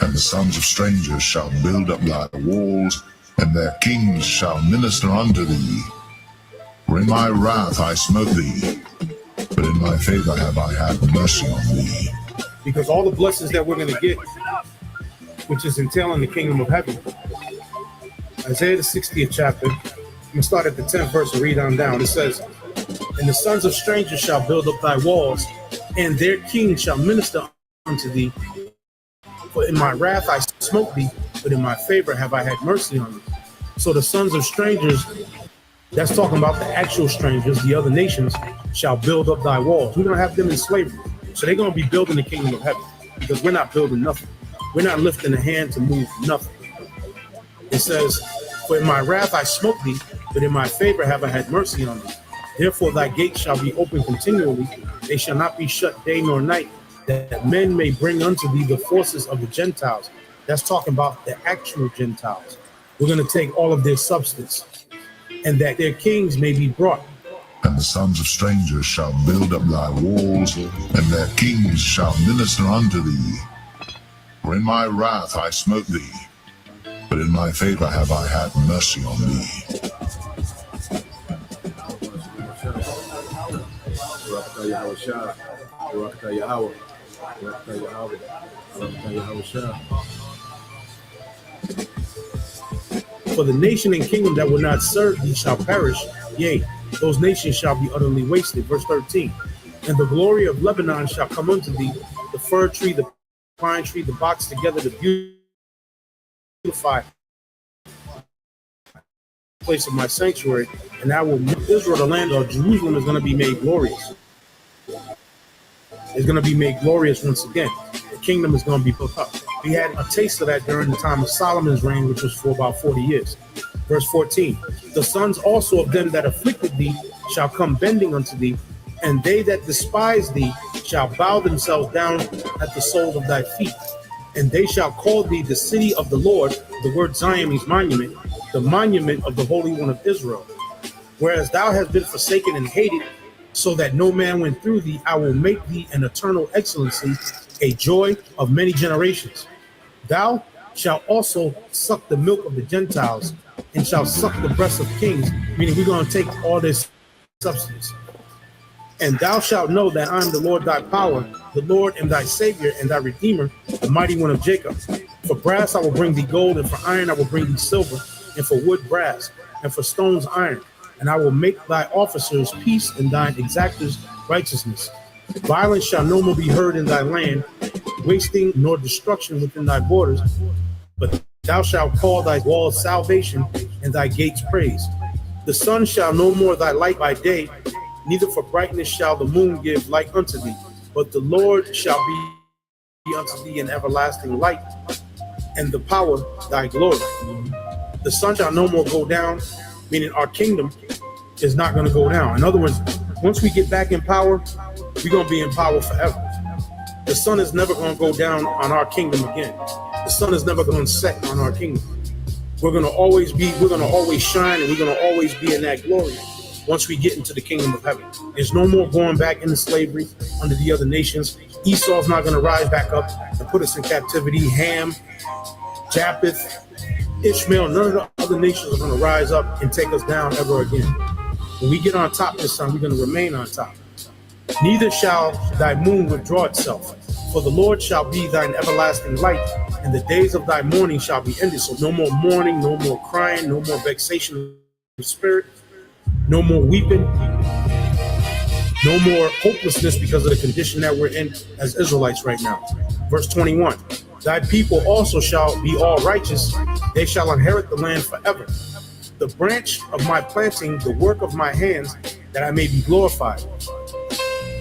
And the sons of strangers shall build up thy walls, and their kings shall minister unto thee. For in my wrath I smote thee, but in my favor have I had mercy on thee. Because all the blessings that we're going to get, which is entailing the kingdom of heaven. Isaiah the 60th chapter, I'm going to start at the 10th verse and read on down. It says, and the sons of strangers shall build up thy walls, and their kings shall minister unto thee. For in my wrath I smote thee, but in my favor have I had mercy on thee. So the sons of strangers, that's talking about the actual strangers, the other nations, shall build up thy walls. We're going to have them in slavery. So they're going to be building the kingdom of heaven, because we're not building nothing. We're not lifting a hand to move nothing. It says, for in my wrath I smote thee, but in my favor have I had mercy on thee. Therefore thy gates shall be open continually. They shall not be shut day nor night, that men may bring unto thee the forces of the Gentiles. That's talking about the actual Gentiles. We're going to take all of their substance, and that their kings may be brought. And the sons of strangers shall build up thy walls, and their kings shall minister unto thee. For in my wrath I smote thee, but in my favor have I had mercy on thee. For the nation and kingdom that will not serve thee shall perish, yea, those nations shall be utterly wasted. Verse 13, and the glory of Lebanon shall come unto thee, the fir tree, the pine tree, the box together, the beautify place of my sanctuary, and I will make Israel, the land of Jerusalem, is going to be made glorious. It's going to be made glorious once again. The kingdom is going to be built up. We had a taste of that during the time of Solomon's reign, which was for about 40 years. Verse 14, the sons also of them that afflicted thee shall come bending unto thee, and they that despise thee shall bow themselves down at the soles of thy feet. And they shall call thee the city of the Lord. The word Zion means monument, the monument of the Holy One of Israel. Whereas thou hast been forsaken and hated, so that no man went through thee, I will make thee an eternal excellency, a joy of many generations. Thou shalt also suck the milk of the Gentiles, and shall suck the breasts of kings, meaning we're going to take all this substance. And thou shalt know that I am the Lord thy power, the Lord and thy Savior and thy Redeemer, the mighty one of Jacob. For brass I will bring thee gold, and for iron I will bring thee silver, and for wood brass, and for stones iron. And I will make thy officers peace, and thine exactors righteousness. Violence shall no more be heard in thy land, wasting nor destruction within thy borders. But thou shalt call thy walls salvation, and thy gates praise. The sun shall no more thy light by day, neither for brightness shall the moon give light unto thee. But the Lord shall be unto thee an everlasting light, and the power thy glory. The sun shall no more go down, meaning our kingdom is not going to go down. In other words, once we get back in power, we're going to be in power forever. The sun is never going to go down on our kingdom again. The sun is never going to set on our kingdom. We're going to always shine, and we're going to always be in that glory once we get into the kingdom of heaven. There's no more going back into slavery under the other nations. Esau's not going to rise back up and put us in captivity. Ham, Japheth, Ishmael, none of the other nations are going to rise up and take us down ever again. When we get on top this time, we're going to remain on top. Neither shall thy moon withdraw itself, for the Lord shall be thine everlasting light, and the days of thy mourning shall be ended. So no more mourning, no more crying, no more vexation of spirit, no more weeping, no more hopelessness because of the condition that we're in as Israelites right now. Verse 21, thy people also shall be all righteous. They shall inherit the land forever. The branch of my planting, the work of my hands, that I may be glorified.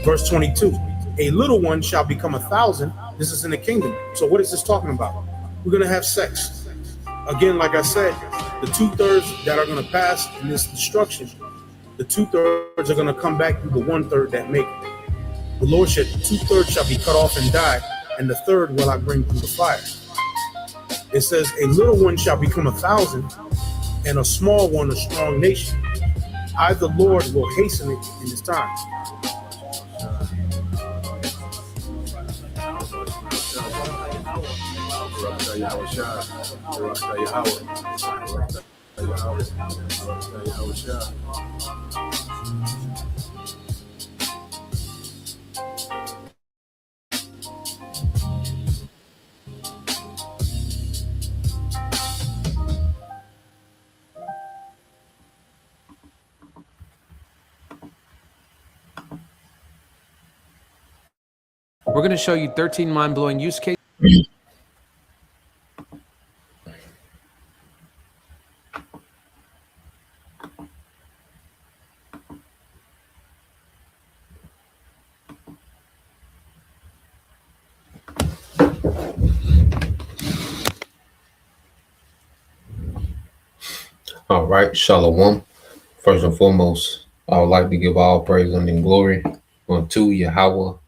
Verse 22, a little one shall become 1,000. This is in the kingdom. So what is this talking about? We're going to have sex. Again, like I said, The 2/3 that are going to pass in this destruction, the 2/3 are going to come back through the 1/3 that make it. The Lord said, 2/3 shall be cut off and die, and the third will I bring through the fire. It says, a little one shall become 1,000, and a small one a strong nation. I, the Lord, will hasten it in His time. We're going to show you 13 mind-blowing use cases. All right, Shalom. First and foremost, I would like to give all praise and glory unto Yahweh,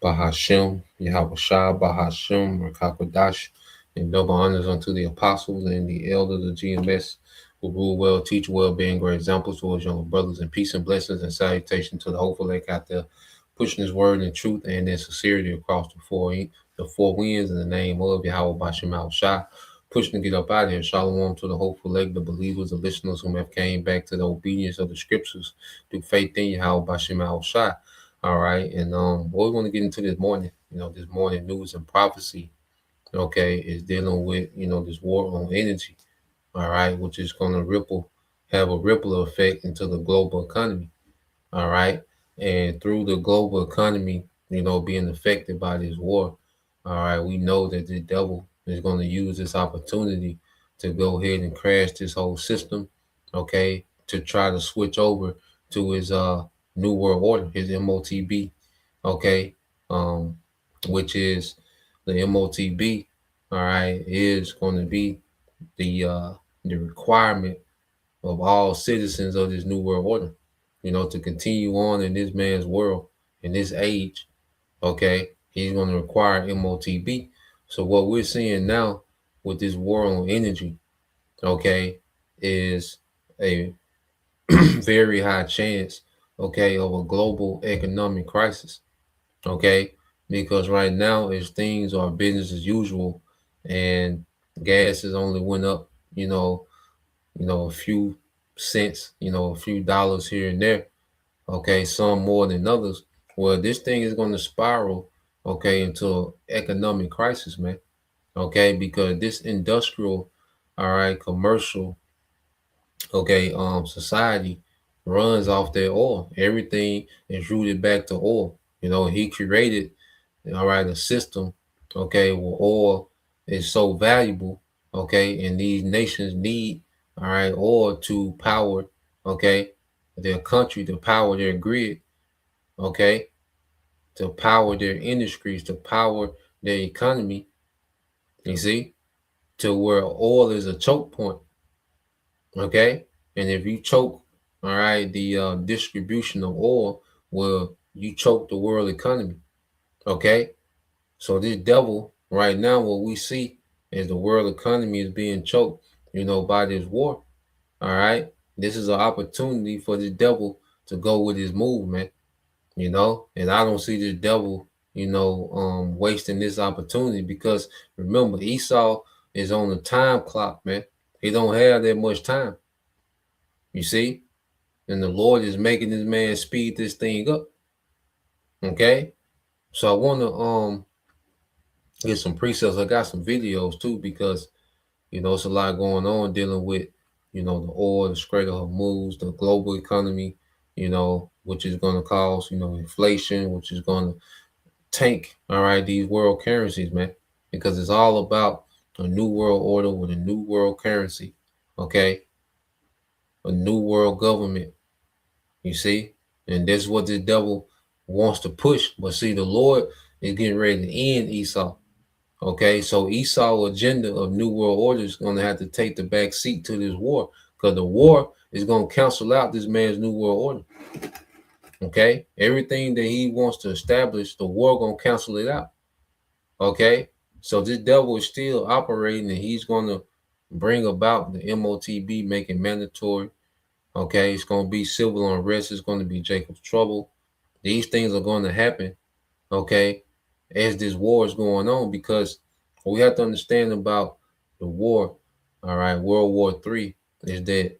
Bahashem, Yahweh Shah, Bahashem, Rakakwadash, and double honors unto the apostles and the elders of GMS who rule well, teach well, being great examples towards younger brothers, and peace and blessings and salutation to the hopeful elect out there, pushing His word in truth and in sincerity across the four winds in the name of Yahweh Bashem Shah. Pushing to get up out of here. Shalom to the hopeful leg, the believers, the listeners who have came back to the obedience of the scriptures through faith in Yahweh Bashem Shah. All right, and what we want to get into this morning, this morning news and prophecy, okay, is dealing with this war on energy, all right, which is going to have a ripple effect into the global economy, all right, and through the global economy, being affected by this war, all right, we know that the devil is going to use this opportunity to go ahead and crash this whole system, okay, to try to switch over to his New World Order, his MOTB, okay, which is the MOTB, all right, is going to be the requirement of all citizens of this New World Order, to continue on in this man's world, in this age, okay, he's going to require MOTB. So what we're seeing now with this war on energy, okay, is a very high chance, okay, of a global economic crisis, okay, because right now as things are business as usual and gas has only went up, a few cents, a few dollars here and there, okay, some more than others. Well, this thing is going to spiral, okay, into economic crisis, man, okay, because this industrial, all right, commercial, okay, society runs off their oil. Everything is rooted back to oil. He created, all right, a system, okay, where oil is so valuable, okay, and these nations need, all right, oil to power, okay, their country, to power their grid, okay, to power their industries, to power their economy, you see, to where oil is a choke point, okay? And if you choke, all right, the distribution of oil, well, you choke the world economy, okay? So this devil, right now, what we see is the world economy is being choked, by this war, all right? This is an opportunity for the devil to go with his movement, and I don't see the devil, wasting this opportunity, because remember, Esau is on the time clock, man. He don't have that much time, you see, and the Lord is making this man speed this thing up, okay? So I want to get some precepts. I got some videos too, because it's a lot going on dealing with the oil, the Strait of Hormuz, the global economy, which is going to cause inflation, which is going to tank, all right, these world currencies, man, because it's all about a new world order with a new world currency, okay, a new world government, you see, and that's what the devil wants to push. But see, the Lord is getting ready to end Esau, Okay, so Esau agenda of New World Order is going to have to take the back seat to this war, because the war is going to cancel out this man's New World Order. Okay, everything that he wants to establish, the war going to cancel it out. Okay, so this devil is still operating, and he's going to bring about the MOTB, making mandatory. Okay, it's going to be civil unrest. It's going to be Jacob's trouble. These things are going to happen. Okay, as this war is going on, because what we have to understand about the war, all right, World War III, is that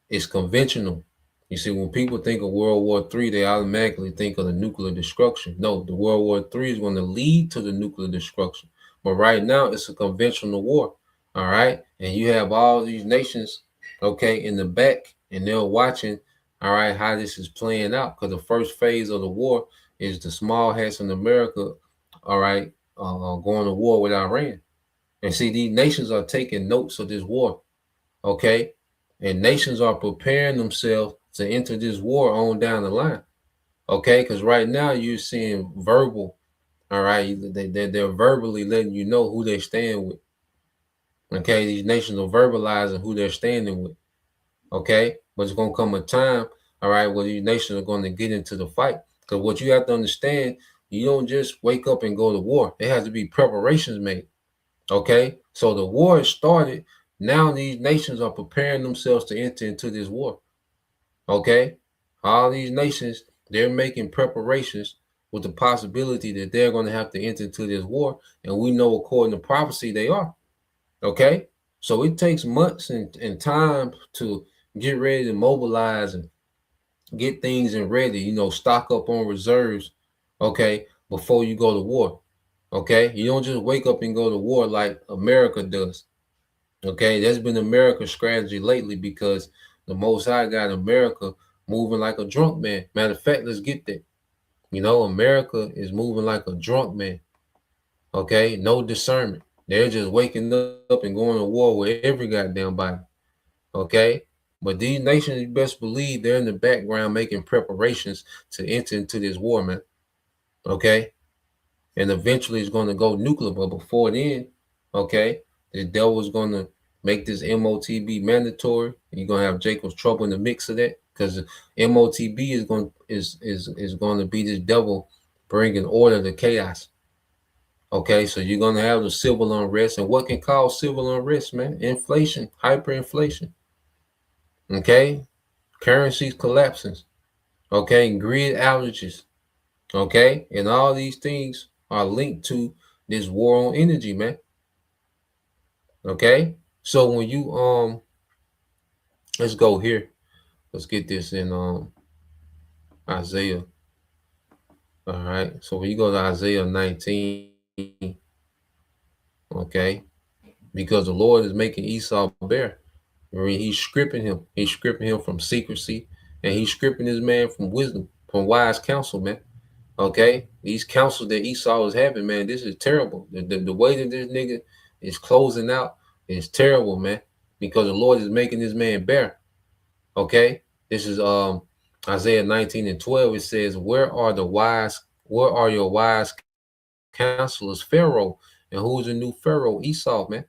it's conventional. You see, when people think of World War III, they automatically think of the nuclear destruction. No, the World War III is going to lead to the nuclear destruction. But right now, it's a conventional war. All right. And you have all these nations, okay, in the back, and they're watching, all right, how this is playing out. Because the first phase of the war is the small hats in America, all right, going to war with Iran. And see, these nations are taking notes of this war. Okay. And nations are preparing themselves to enter this war on down the line. Okay, because right now you're seeing verbal, all right, they're verbally letting you know who they stand with. Okay, these nations are verbalizing who they're standing with. Okay, but it's going to come a time, all right, where these nations are going to get into the fight. Because what you have to understand, you don't just wake up and go to war. There has to be preparations made. Okay, so the war has started. Now these nations are preparing themselves to enter into this war. Okay, all these nations, they're making preparations with the possibility that they're going to have to enter into this war, and we know according to prophecy they are. Okay, so it takes months and time to get ready to mobilize and get things in ready, stock up on reserves, okay, before you go to war. Okay, you don't just wake up and go to war like America does. Okay, that's been America's strategy lately, because the Most High got America moving like a drunk man. Matter of fact, let's get that. America is moving like a drunk man. Okay, no discernment. They're just waking up and going to war with every goddamn body. Okay, but these nations, you best believe, they're in the background making preparations to enter into this war, man. Okay, and eventually it's going to go nuclear, but before then, okay, the devil is going to make this MOTB mandatory. You're going to have Jacob's trouble in the mix of that, because MOTB is going to be this devil bringing order to chaos. Okay, so you're going to have the civil unrest, and what can cause civil unrest, man? Inflation, hyperinflation. Okay, currencies collapsing. Okay, grid outages. Okay, and all these things are linked to this war on energy, man. Okay, so when you let's go here. Let's get this in Isaiah. All right, so when you go to Isaiah 19, okay, because the Lord is making Esau bare. I mean, he's stripping him from secrecy, and he's stripping this man from wisdom, from wise counsel, man. Okay, these counsels that Esau is having, man, this is terrible. The way that this nigga is closing out is terrible, man, because the Lord is making this man bare. Okay, this is Isaiah 19:12. It says, where are your wise counselors, Pharaoh? And who's the new Pharaoh? Esau, man.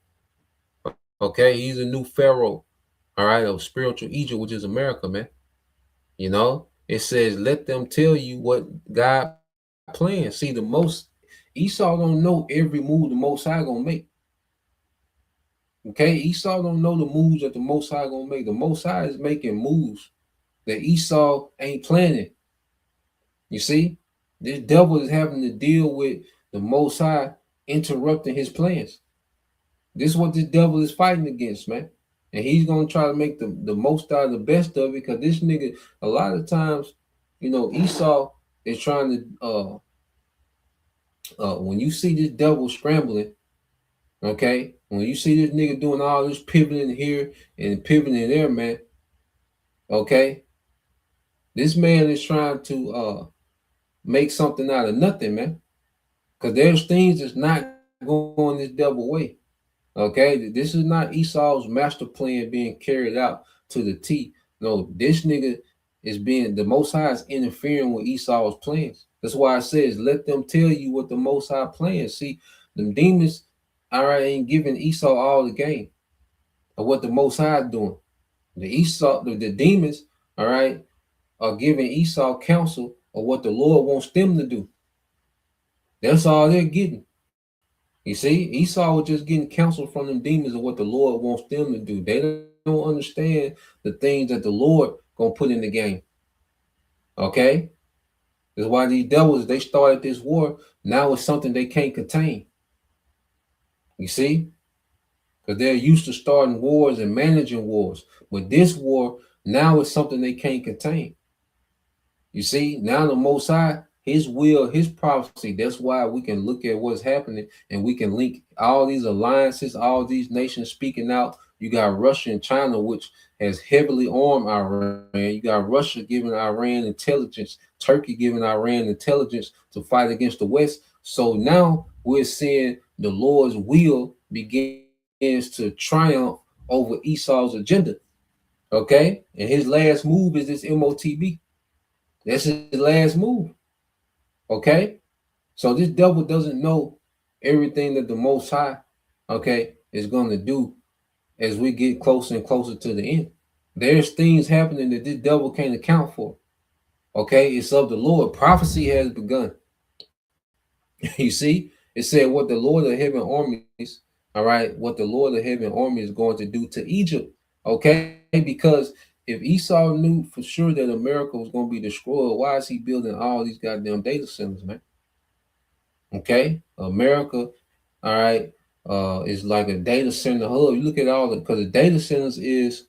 Okay, he's a new Pharaoh, all right, of spiritual Egypt, which is America, man. It says, let them tell you what God plans. See, Esau don't know every move the Most High gonna make. Okay, Esau don't know the moves that the Most High gonna make. The Most High is making moves that Esau ain't planning. You see, this devil is having to deal with the Most High interrupting his plans. This is what this devil is fighting against, man. And he's going to try to make the most out of the best of it, because this nigga, a lot of times, Esau is trying to, when you see this devil scrambling, okay, when you see this nigga doing all this pivoting here and pivoting there, man, okay, this man is trying to make something out of nothing, man, because there's things that's not going this devil way. Okay, this is not Esau's master plan being carried out to the T. No, this nigga is the Most High is interfering with Esau's plans. That's why it says, let them tell you what the Most High plans. See, them demons, all right, ain't giving Esau all the game of what the Most High doing. The demons, all right, are giving Esau counsel of what the Lord wants them to do. That's all they're getting. You see, Esau was just getting counsel from them demons of what the Lord wants them to do. They don't understand the things that the Lord gonna put in the game. Okay, that's why these devils, they started this war. Now it's something they can't contain. You see, because they're used to starting wars and managing wars, but this war now is something they can't contain. You see, now the Most High, His will, His prophecy. That's why we can look at what's happening and we can link all these alliances, all these nations speaking out. You got Russia and China, which has heavily armed Iran. You got Russia giving Iran intelligence, Turkey giving Iran intelligence to fight against the West. So now we're seeing the Lord's will begins to triumph over Esau's agenda. Okay, and his last move is this MOTB. That's his last move. Okay, so this devil doesn't know everything that the Most High, okay, is going to do as we get closer and closer to the end. There's things happening that this devil can't account for. Okay, it's of the Lord. Prophecy has begun. You see, it said what the Lord of heaven armies, all right, what the Lord of heaven army is going to do to Egypt. Okay, because if Esau knew for sure that America was going to be destroyed, why is he building all these goddamn data centers, man? Okay, America, all right, is like a data center hub. You look at all the, because the data centers is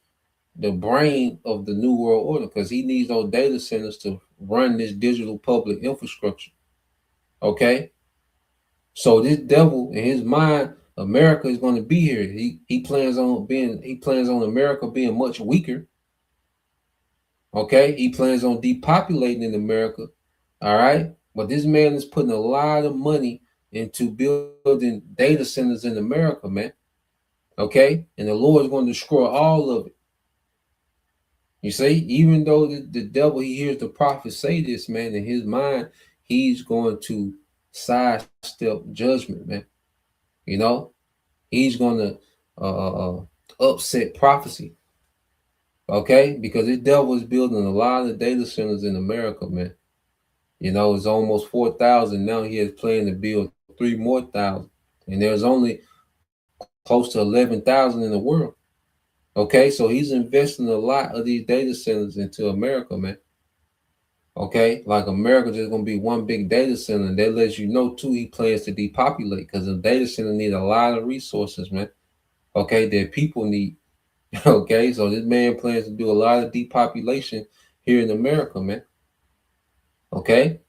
the brain of the new world order, because he needs those data centers to run this digital public infrastructure. Okay, so this devil in his mind, America is going to be here. He plans on America being much weaker. Okay, he plans on depopulating in America. All right, but this man is putting a lot of money into building data centers in America, man. Okay, and the Lord is going to destroy all of it. You see, even though the devil, he hears the prophet say this, man, in his mind, he's going to sidestep judgment, man. You know, he's going to upset prophecy. Okay, because this devil is building a lot of data centers in America, man. You know, it's almost 4,000 now. He is planning to build 3 more thousand, and there's only close to 11,000 in the world. Okay, so he's investing a lot of these data centers into America, man. Okay, like America just gonna be one big data center, and that lets you know too he plans to depopulate because the data center need a lot of resources, man. Okay, that people need. Okay, so this man plans to do a lot of depopulation here in America, man. Okay,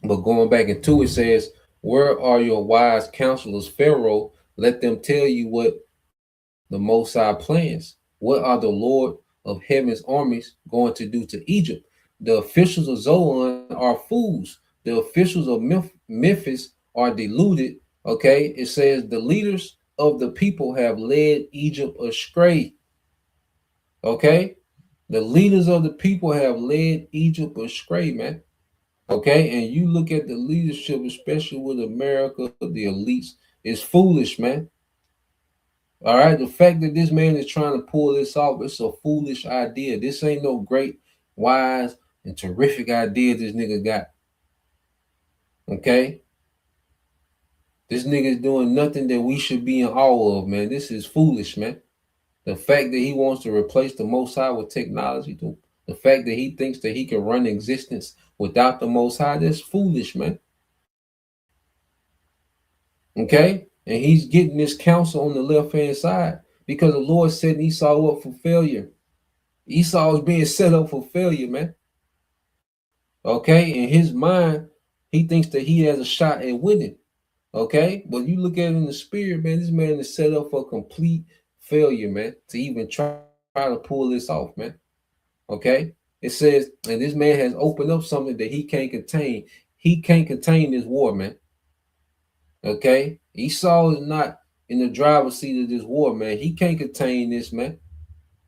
but going back into it says, where are your wise counselors, Pharaoh? Let them tell you what the Most High plans. What are the Lord of heaven's armies going to do to Egypt? The officials of Zoan are fools. The officials of Memphis are deluded. Okay, it says the leaders of the people have led Egypt astray. Okay, the leaders of the people have led Egypt astray, man. Okay, and you look at the leadership, especially with America, the elites, is foolish, man. All right, the fact that this man is trying to pull this off, it's a foolish idea. This ain't no great, wise, and terrific idea this nigga got. Okay, this nigga is doing nothing that we should be in awe of, man. This is foolish, man. The fact that he wants to replace the Most High with technology, the fact that he thinks that he can run existence without the Most High, that's foolish, man. Okay, and he's getting this counsel on the left-hand side because the Lord setting Esau up for failure. Esau is being set up for failure, man. Okay, in his mind, he thinks that he has a shot at winning. Okay, but you look at it in the spirit, man, this man is set up for complete failure, man, to even try to pull this off, man. Okay, it says, and this man has opened up something that he can't contain. He can't contain this war, man. Okay, Esau is not in the driver's seat of this war, man. He can't contain this, man.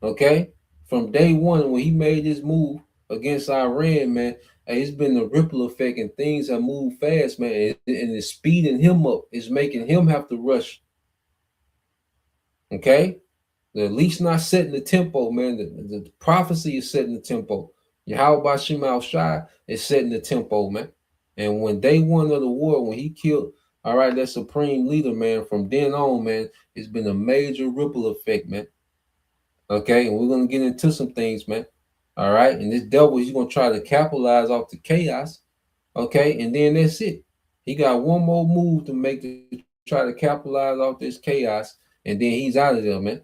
Okay, from day one when he made this move against Iran, man, Hey, it's been a ripple effect, and things have moved fast, man. And it's speeding him up. It's making him have to rush. Okay, at least not setting the tempo, man. The prophecy is setting the tempo. Yahweh Bashim Al Shai is setting the tempo, man. And when day one of the war, when he killed, all right, that supreme leader, man, from then on, man, it's been a major ripple effect, man. Okay, and we're gonna get into some things, man. All right, and this devil, he's gonna try to capitalize off the chaos. Okay, and then that's it. He got one more move to make to try to capitalize off this chaos, and then he's out of there, man.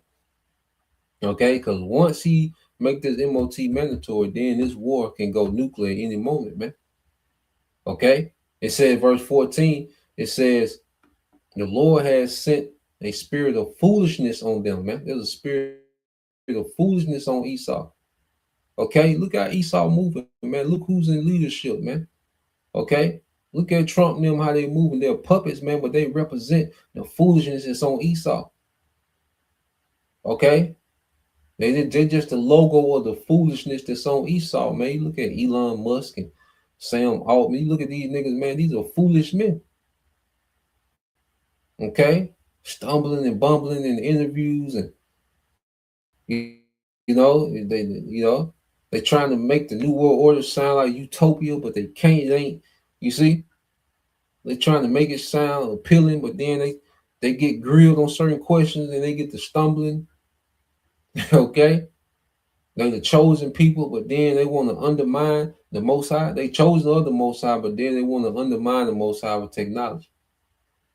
Okay, because once he make this MOT mandatory, then this war can go nuclear any moment, man. Okay, it says verse 14. It says the Lord has sent a spirit of foolishness on them, man. There's a spirit of foolishness on Esau. Okay, look how Esau moving, man. Look who's in leadership, man. Okay, look at Trump and them, how they moving. They're puppets, man, but they represent the foolishness that's on Esau. Okay, they're just the logo of the foolishness that's on Esau, man. You look at Elon Musk and Sam Altman. You look at these niggas, man. These are foolish men. Okay, stumbling and bumbling in interviews, and they're trying to make the new world order sound like utopia, but they can't. It ain't. You see, they're trying to make it sound appealing, but then they get grilled on certain questions and they get to stumbling. Okay, they're the chosen people, but then they want to undermine the Most High. They chosen of the Most High, but then they want to undermine the Most High with technology.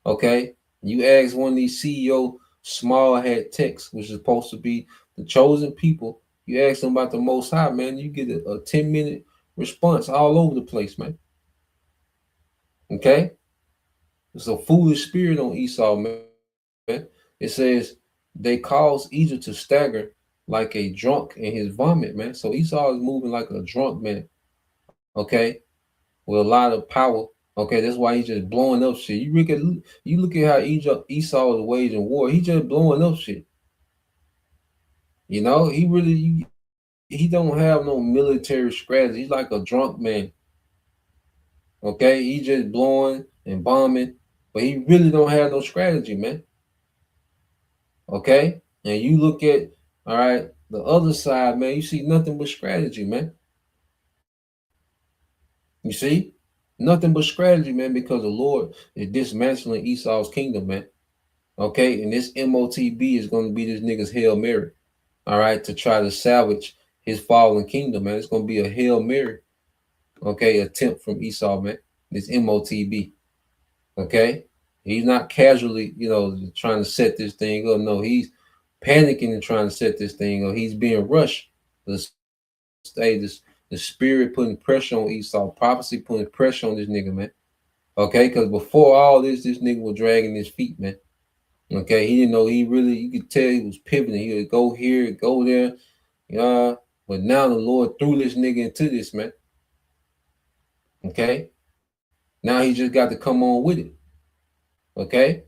Okay, you ask one of these CEO small hat techs, which is supposed to be the chosen people. You ask them about the Most High, man. You get a 10-minute response all over the place, man. Okay, it's a foolish spirit on Esau, man. It says they cause Egypt to stagger like a drunk in his vomit, man. So Esau is moving like a drunk man, okay, with a lot of power. Okay, that's why he's just blowing up shit. You look at how Esau is waging war. He just blowing up shit. You know, he don't have no military strategy. He's like a drunk man. Okay, he just blowing and bombing, but he really don't have no strategy, man. Okay, and you look at, all right, the other side, man, you see nothing but strategy, man. You see nothing but strategy, man, because the Lord is dismantling Esau's kingdom, man. Okay, and this MOTB is going to be this nigga's Hail Mary, all right, to try to salvage his fallen kingdom, man. It's going to be a Hail Mary, okay, attempt from Esau, man. This MOTB, okay. He's not casually, trying to set this thing up. No, he's panicking and trying to set this thing up. He's being rushed. The spirit putting pressure on Esau, prophecy putting pressure on this nigga, man. Okay, because before all this nigga was dragging his feet, man. Okay, he didn't know you could tell he was pivoting. He would go here, go there, but now the Lord threw this nigga into this, man. Okay, now he just got to come on with it. Okay,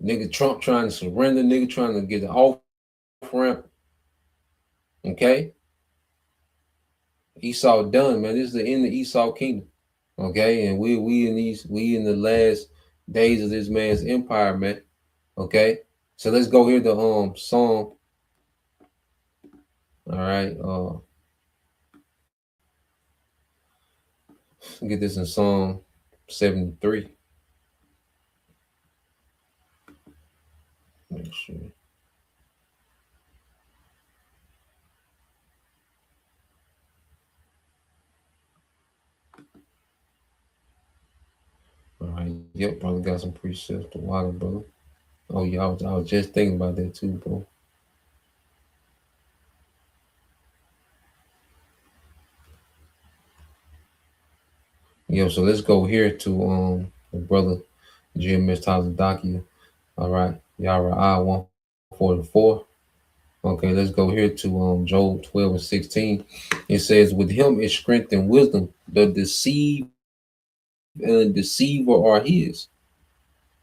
nigga Trump trying to surrender, nigga trying to get an off ramp. Okay, Esau done, man. This is the end of Esau kingdom. Okay, and we in the last days of this man's empire, man. Okay, so let's go here to Psalm. All right, get this in Psalm 73. Make sure. All right, yep, brother got some precepts to water, brother. Oh yeah, I was just thinking about that too, bro. Yeah, so let's go here to the brother GMS Tazadakia. All right, Yara I 144. Okay, let's go here to Job 12 and 16. It says, with him is strength and wisdom, the deceive and deceiver are his.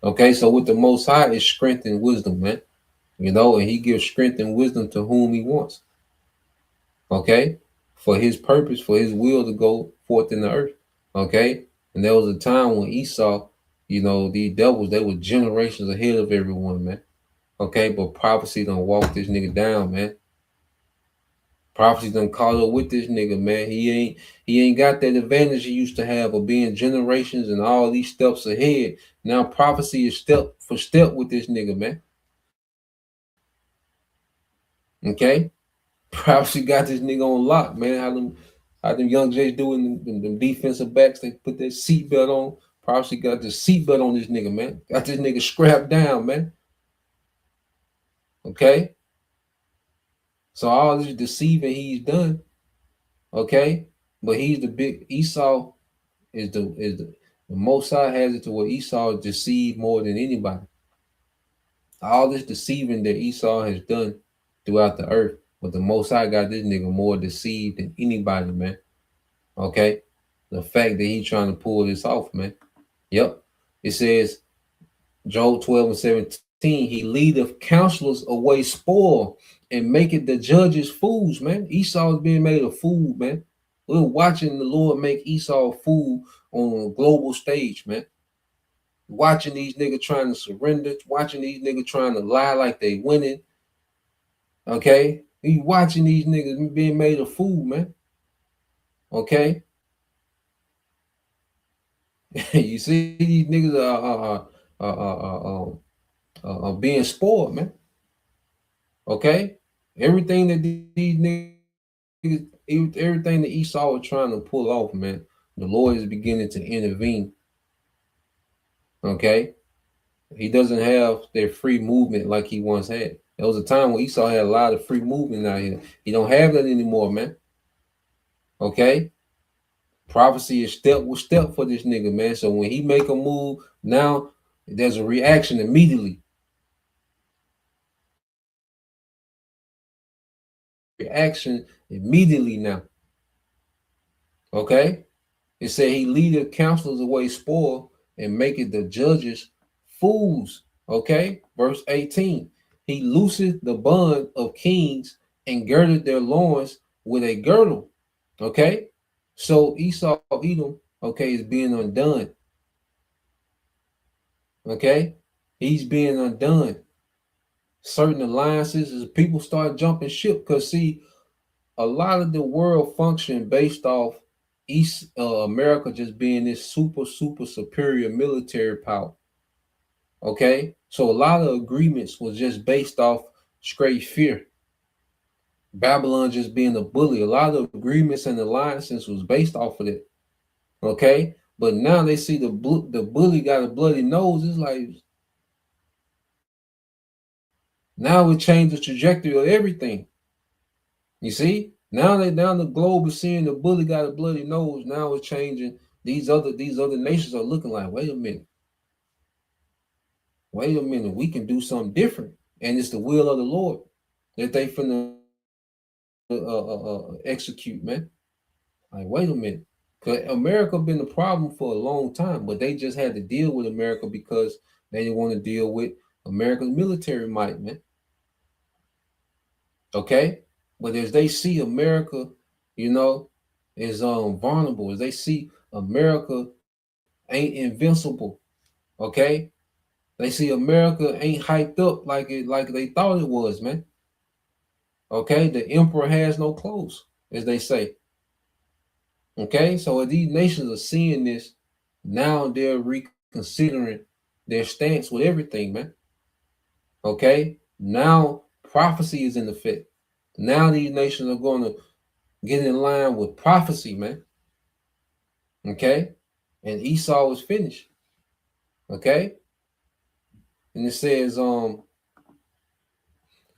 Okay, so with the Most High is strength and wisdom, man. And he gives strength and wisdom to whom he wants. Okay, for his purpose, for his will to go forth in the earth. Okay, and there was a time when Esau, these devils, they were generations ahead of everyone, man. Okay, but prophecy done walk this nigga down, man. Prophecy done caught up with this nigga, man. He ain't got that advantage he used to have of being generations and all these steps ahead. Now prophecy is step for step with this nigga, man. Okay, prophecy got this nigga on lock, man. How them young Jays doing them defensive backs? They put their seatbelt on. Prophecy got the seatbelt on this nigga, man. Got this nigga strapped down, man. Okay. So all this deceiving he's done, okay, but he's the big Esau is the Most High has it to where Esau is deceived more than anybody. All this deceiving that Esau has done throughout the earth, but the Most High got this nigga more deceived than anybody, man. Okay, the fact that he's trying to pull this off, man. Yep, it says Job 12:17. He leadeth counselors away spoil and maketh the judges fools, man. Esau is being made a fool, man. We're watching the Lord make Esau a fool on a global stage, man. Watching these niggas trying to surrender, watching these niggas trying to lie like they winning. Okay? He's watching these niggas being made a fool, man. Okay? You see these niggas are being spoiled, man. Okay? Everything that these niggas, everything that Esau was trying to pull off, man, the Lord is beginning to intervene. Okay? He doesn't have their free movement like he once had. There was a time when Esau had a lot of free movement out here. He don't have that anymore, man. Okay? Prophecy is step with step for this nigga, man. So when he make a move, now there's a reaction immediately. Reaction immediately now. Okay? It said he leadeth counselors away spoil and maketh the judges fools. Okay? Verse 18. He looseth the bond of kings and girded their loins with a girdle. Okay? So Esau, Edom, okay, is being undone. Okay? He's being undone. Certain alliances as people start jumping ship, because see, a lot of the world function based off East America just being this super superior military power. Okay, so a lot of agreements was just based off straight fear. Babylon just being a bully. A lot of agreements and alliances was based off of it. Okay, but now they see the bully got a bloody nose. It's like now it changed the trajectory of everything. You see, now the globe is seeing the bully got a bloody nose. Now it's changing. These other nations are looking like, wait a minute, we can do something different, and it's the will of the Lord that they finna execute, man. Like, wait a minute, because America been the problem for a long time, but they just had to deal with America because they didn't want to deal with America's military might, man. Okay, but as they see America, is vulnerable, as they see America ain't invincible, okay, they see America ain't hyped up like they thought it was, man. Okay, the emperor has no clothes, as they say. Okay, so if these nations are seeing this, now they're reconsidering their stance with everything, man. Okay, now prophecy is in effect. Now these nations are going to get in line with prophecy, man. Okay, and Esau was finished. Okay, and it says,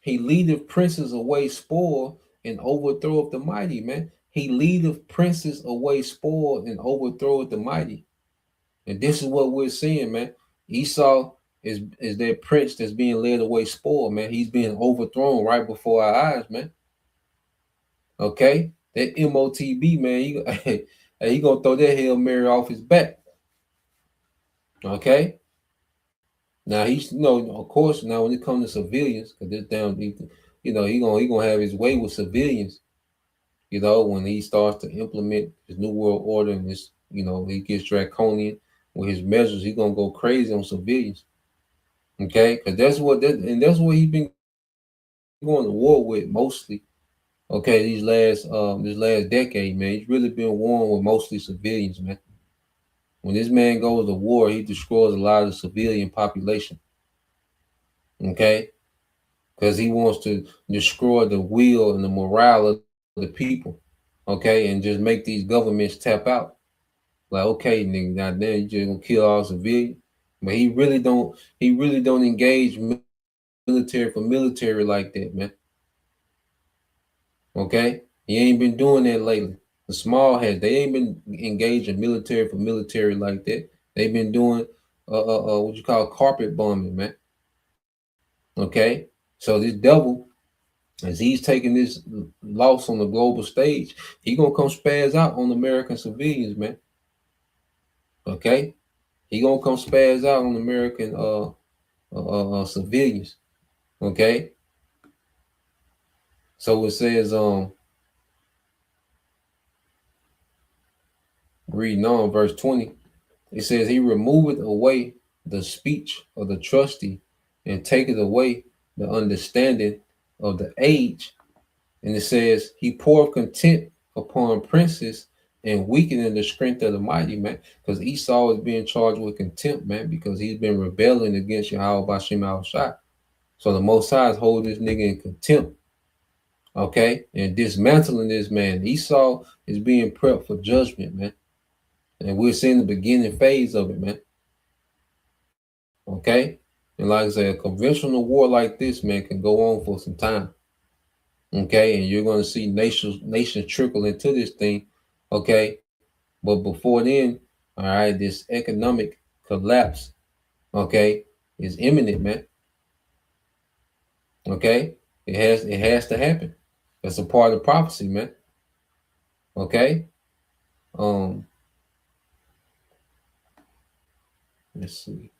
he leadeth princes away spoil and overthroweth the mighty, man. He leadeth princes away spoil and overthroweth the mighty. And this is what we're seeing, man. Esau is that prince that's being led away spoil, man. He's being overthrown right before our eyes, man. Okay, that MOTB, man, he gonna throw that Hail Mary off his back. Okay. Now he's of course, now when it comes to civilians, because this damn, he gonna have his way with civilians. You know, when he starts to implement his new world order and this, he gets draconian with his measures, he's gonna go crazy on civilians. Okay, because that's what he's been going to war with mostly. Okay, this last decade, man, he's really been warring with mostly civilians, man. When this man goes to war, he destroys a lot of the civilian population. Okay, because he wants to destroy the will and the morale of the people. Okay, and just make these governments tap out. Like, okay, nigga, now then you just gonna kill all civilians. But he really don't engage military for military like that, man. Okay? He ain't been doing that lately. The small heads, they ain't been engaging military for military like that. They've been doing what you call carpet bombing, man. Okay? So this devil, as he's taking this loss on the global stage, he gonna come spaz out on American civilians, man. Okay? He gonna come spaz out on American civilians. Okay? So it says, reading on verse 20, it says, he removeth away the speech of the trusty and taketh away the understanding of the age. And it says, he poureth contempt upon princes and weakening the strength of the mighty, man. Because Esau is being charged with contempt, man, because he's been rebelling against Yahweh Bashim al-Shai. So the Most High is holding this nigga in contempt. Okay? And dismantling this man. Esau is being prepped for judgment, man. And we're seeing the beginning phase of it, man. Okay? And like I said, a conventional war like this, man, can go on for some time. Okay? And you're going to see nations trickle into this thing. Okay? But before then, all right, this economic collapse, okay, is imminent, man. Okay? It has to happen. That's a part of prophecy, man. Okay? Let's see.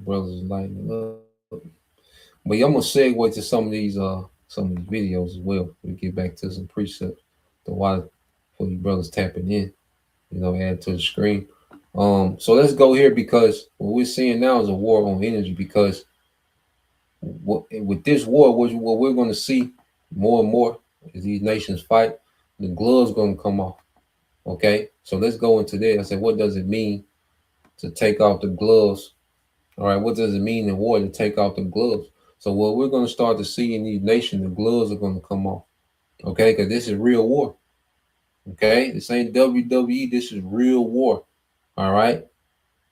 Brothers lighting up. But I'm gonna segue to some of these videos as well. We get back to some precepts to why for you brothers tapping in, add to the screen. So let's go here because what we're seeing now is a war on energy because with this war, what we're going to see more and more as these nations fight, the gloves going to come off. Okay, so let's go into that. I said, what does it mean to take off the gloves? All right, what does it mean in war to take off the gloves? So what we're going to start to see in these nations, the gloves are going to come off. Okay, because this is real war. Okay, this ain't WWE. This is real war. All right,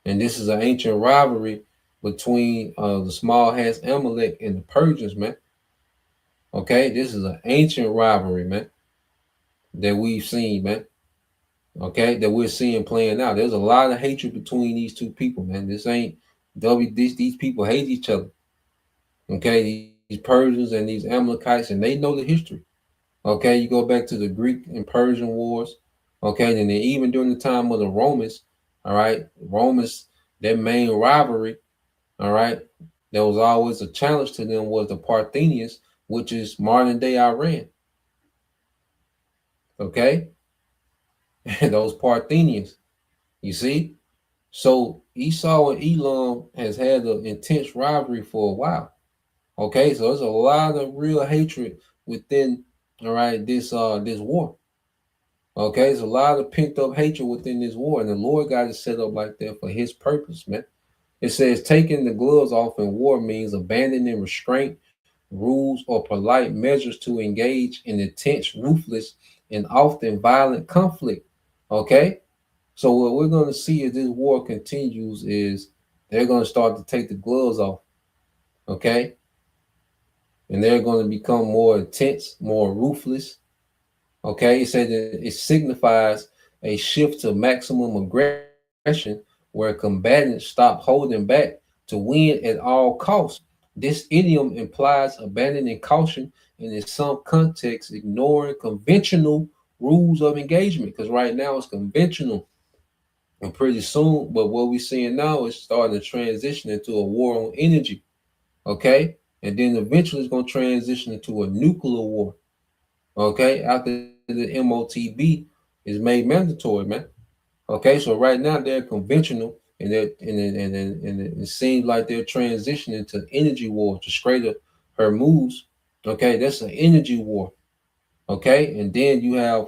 and this is an ancient rivalry between the small hats Amalek and the Persians, man. Okay, this is an ancient rivalry, man, that we've seen, man. Okay, that we're seeing playing out. There's a lot of hatred between these two people, man. This ain't these people hate each other. Okay, these Persians and these Amalekites, and they know the history. Okay, you go back to the Greek and Persian wars. Okay, and then even during the time of the Romans, all right, Romans, their main rivalry, all right, there was always a challenge to them was the Parthians, which is modern day Iran. Okay, and those Parthians, you see. So Esau and Elam has had an intense rivalry for a while. Okay, so there's a lot of real hatred within, all right, this war. Okay, there's a lot of pent up hatred within this war, and the Lord got it set up like that for His purpose, man. It says taking the gloves off in war means abandoning restraint, rules, or polite measures to engage in intense, ruthless, and often violent conflict. Okay, so what we're going to see as this war continues is they're going to start to take the gloves off. Okay, and they're going to become more intense, more ruthless. Okay, it said that it signifies a shift to maximum aggression where combatants stop holding back to win at all costs. This idiom implies abandoning caution and in some contexts ignoring conventional rules of engagement, because right now it's conventional. And pretty soon, but what we're seeing now is starting to transition into a war on energy. okay? And then eventually it's going to transition into a nuclear war, okay? After the MOTB is made mandatory, man. Okay, so right now they're conventional, and it seems like they're transitioning to energy war, to Strait of Hormuz. Okay, that's an energy war. Okay, and then you have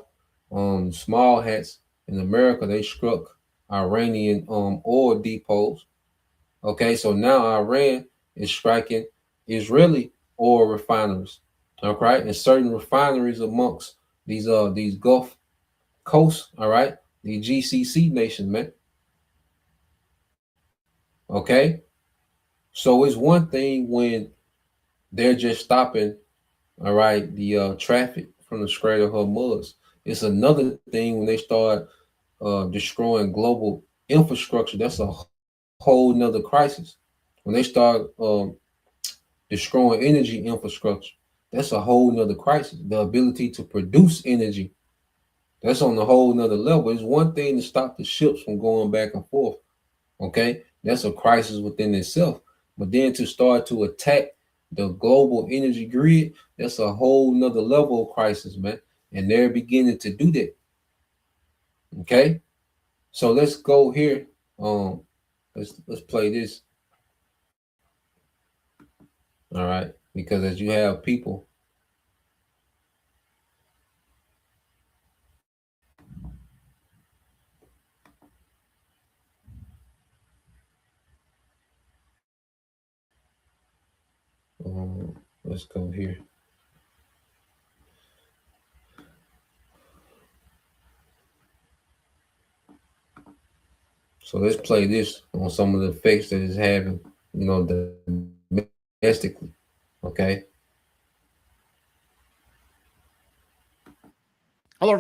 small hats in America. They struck Iranian oil depots. Okay, so now Iran is striking Israeli oil refineries. Okay, and certain refineries amongst these Gulf coasts. All right, the GCC nations, man. Okay, so it's one thing when they're just stopping, all right, the traffic from the Strait of Hormuz. It's another thing when they start destroying global infrastructure. That's a whole nother crisis. When they start destroying energy infrastructure, that's a whole nother crisis. The ability to produce energy, that's on a whole nother level. It's one thing to stop the ships from going back and forth. Okay, that's a crisis within itself. But then to start to attack the global energy grid, that's a whole nother level of crisis, man. And they're beginning to do that. Okay, so let's go here. Let's play this. All right, because as you have people. Let's go here. So let's play this on some of the effects that it's having, you know, domestically. Okay. Hello,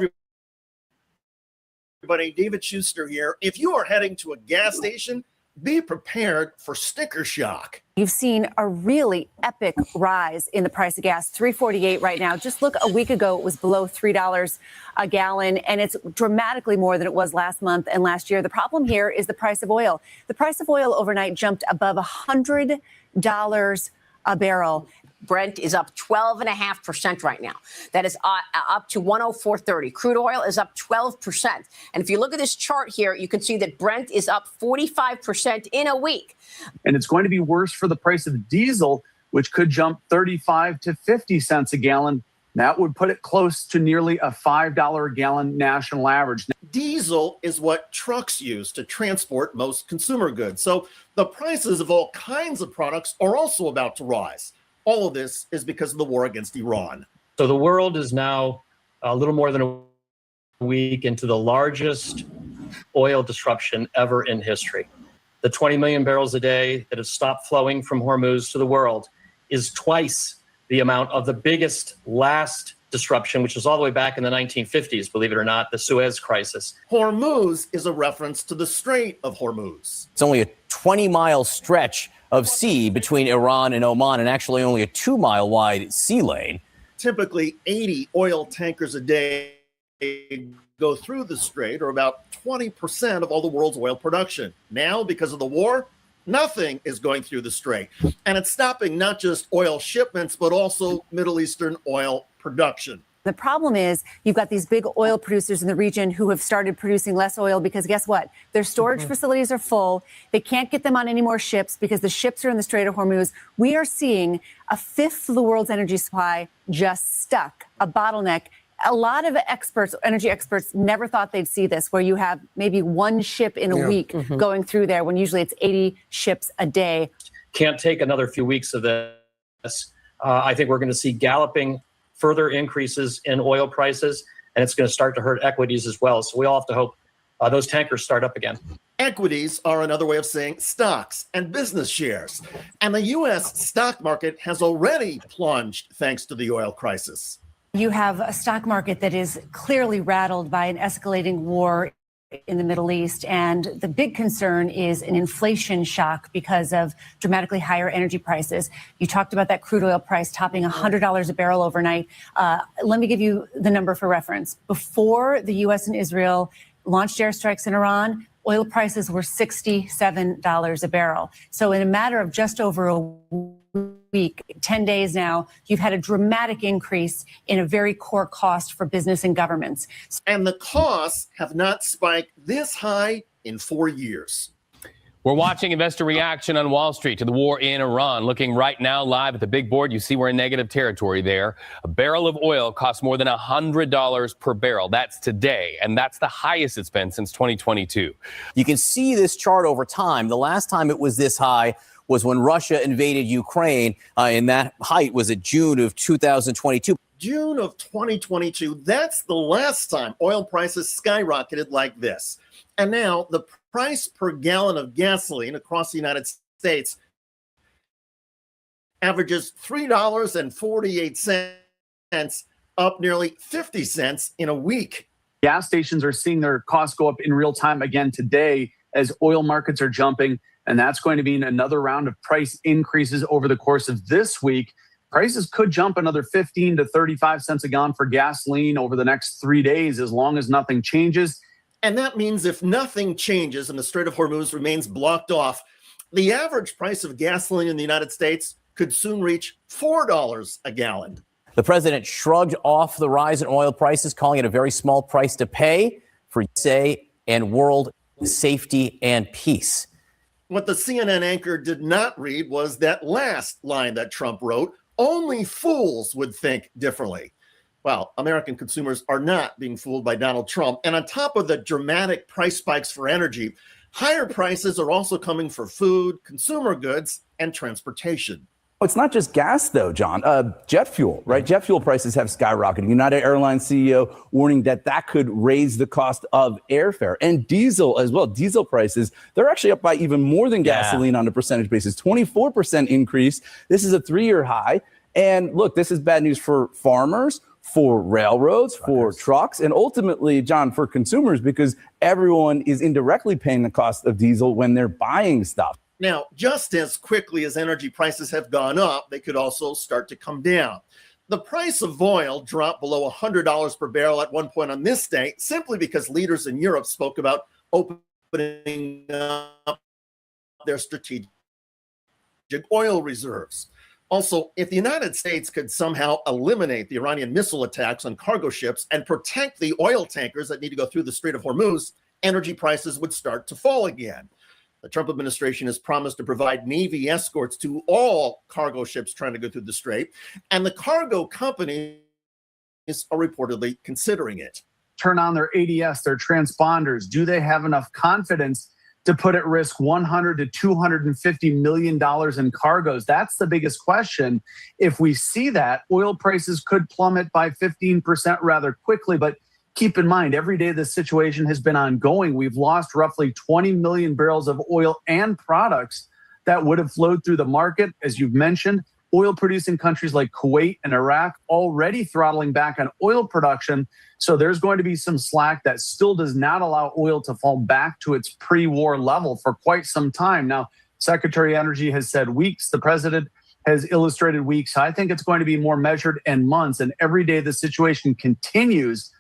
everybody. David Schuster here. If you are heading to a gas station, be prepared for sticker shock. You've seen a really epic rise in the price of gas, $3.48 right now. Just look, a week ago, it was below $3 a gallon, and it's dramatically more than it was last month and last year. The problem here is the price of oil. The price of oil overnight jumped above $100 a barrel. Brent is up 12.5% right now. That is up to 104.30. Crude oil is up 12%. And if you look at this chart here, you can see that Brent is up 45% in a week. And it's going to be worse for the price of diesel, which could jump 35 to 50 cents a gallon. That would put it close to nearly a $5 a gallon national average. Diesel is what trucks use to transport most consumer goods. So the prices of all kinds of products are also about to rise. All of this is because of the war against Iran. So the world is now a little more than a week into the largest oil disruption ever in history. The 20 million barrels a day that have stopped flowing from Hormuz to the world is twice the amount of the biggest last disruption, which was all the way back in the 1950s, believe it or not, the Suez Crisis. Hormuz is a reference to the Strait of Hormuz. It's only a 20-mile stretch of sea between Iran and Oman, and actually only a 2-mile wide sea lane. Typically 80 oil tankers a day go through the strait, or about 20% of all the world's oil production. Now, because of the war, nothing is going through the strait. And it's stopping not just oil shipments, but also Middle Eastern oil production. The problem is you've got these big oil producers in the region who have started producing less oil because guess what? Their storage facilities are full. They can't get them on any more ships because the ships are in the Strait of Hormuz. We are seeing a fifth of the world's energy supply just stuck, a bottleneck. A lot of experts, energy experts, never thought they'd see this, where you have maybe one ship in a week going through there when usually it's 80 ships a day. Can't take another few weeks of this. I think we're going to see galloping further increases in oil prices, and it's going to start to hurt equities as well. So we all have to hope those tankers start up again. Equities are another way of saying stocks and business shares. And the U.S. stock market has already plunged thanks to the oil crisis. You have a stock market that is clearly rattled by an escalating war in the Middle East. And the big concern is an inflation shock because of dramatically higher energy prices. You talked about that crude oil price topping $100 a barrel overnight. Let me give you the number for reference. Before the U.S. and Israel launched airstrikes in Iran, oil prices were $67 a barrel. So in a matter of just over a week, 10 days now, you've had a dramatic increase in a very core cost for business and governments. And the costs have not spiked this high in 4 years. We're watching investor reaction on Wall Street to the war in Iran. Looking right now live at the big board, you see we're in negative territory there. A barrel of oil costs more than $100 per barrel. That's today, and that's the highest it's been since 2022. You can see this chart over time. The last time it was this high was when Russia invaded Ukraine, and that height was at June of 2022. June of 2022, that's the last time oil prices skyrocketed like this. And now the price per gallon of gasoline across the United States averages $3.48, up nearly 50 cents in a week. Gas stations are seeing their costs go up in real time again today as oil markets are jumping, and that's going to mean another round of price increases over the course of this week. Prices could jump another 15 to 35 cents a gallon for gasoline over the next 3 days as long as nothing changes. And that means if nothing changes and the Strait of Hormuz remains blocked off, the average price of gasoline in the United States could soon reach $4 a gallon. The president shrugged off the rise in oil prices, calling it a very small price to pay for USA and world safety and peace. What the CNN anchor did not read was that last line that Trump wrote, "Only fools would think differently." Well, American consumers are not being fooled by Donald Trump. And on top of the dramatic price spikes for energy, higher prices are also coming for food, consumer goods, and transportation. It's not just gas, though, John. Jet fuel, right? Jet fuel prices have skyrocketed. United Airlines CEO warning that could raise the cost of airfare, and diesel as well. Diesel prices, they're actually up by even more than gasoline on a percentage basis, 24% increase. This is a 3-year high. And look, this is bad news for farmers, for railroads, for trucks, and ultimately, John, for consumers, because everyone is indirectly paying the cost of diesel when they're buying stuff. Now, just as quickly as energy prices have gone up, they could also start to come down. The price of oil dropped below $100 per barrel at one point on this day, simply because leaders in Europe spoke about opening up their strategic oil reserves. Also, if the United States could somehow eliminate the Iranian missile attacks on cargo ships and protect the oil tankers that need to go through the Strait of Hormuz, energy prices would start to fall again. The Trump administration has promised to provide Navy escorts to all cargo ships trying to go through the Strait, and the cargo companies are reportedly considering it. Turn on their ADS, their transponders. Do they have enough confidence to put at risk $100 to $250 million in cargoes? That's the biggest question. If we see that, oil prices could plummet by 15% rather quickly. But keep in mind, every day this situation has been ongoing. We've lost roughly 20 million barrels of oil and products that would have flowed through the market. As you've mentioned, oil-producing countries like Kuwait and Iraq already throttling back on oil production. So there's going to be some slack that still does not allow oil to fall back to its pre-war level for quite some time. Now, Secretary of Energy has said weeks. The president has illustrated weeks. I think it's going to be more measured and months. And every day the situation continues,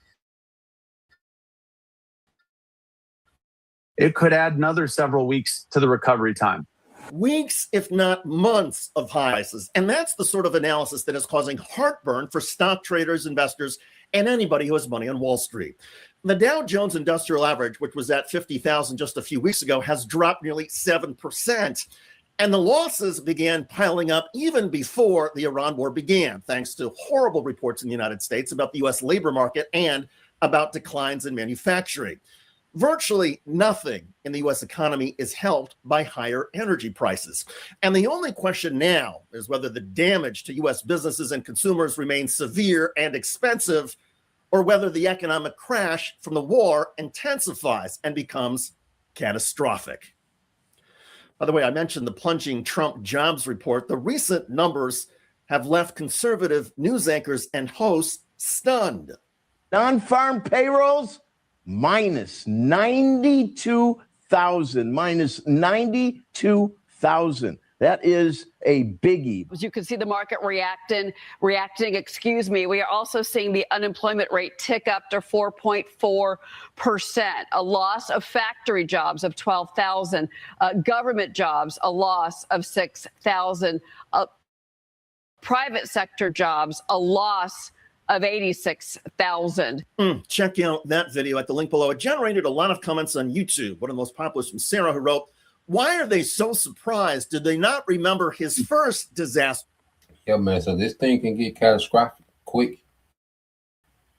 it could add another several weeks to the recovery time. Weeks, if not months, of high prices. And that's the sort of analysis that is causing heartburn for stock traders, investors, and anybody who has money on Wall Street. The Dow Jones Industrial Average, which was at 50,000 just a few weeks ago, has dropped nearly 7%. And the losses began piling up even before the Iran war began, thanks to horrible reports in the United States about the U.S. labor market and about declines in manufacturing. Virtually nothing in the U.S. economy is helped by higher energy prices. And the only question now is whether the damage to U.S. businesses and consumers remains severe and expensive, or whether the economic crash from the war intensifies and becomes catastrophic. By the way, I mentioned the plunging Trump jobs report. The recent numbers have left conservative news anchors and hosts stunned. Non-farm payrolls, minus 92,000, minus 92,000. That is a biggie. As you can see the market reacting, we are also seeing the unemployment rate tick up to 4.4%, a loss of factory jobs of 12,000, government jobs, a loss of 6,000. private sector jobs, a loss of 86,000. Check out that video at the link below. It generated a lot of comments on YouTube. One of the most popular is from Sarah, who wrote, "Why are they so surprised? Did they not remember his first disaster?" Yeah, man. So this thing can get catastrophic quick.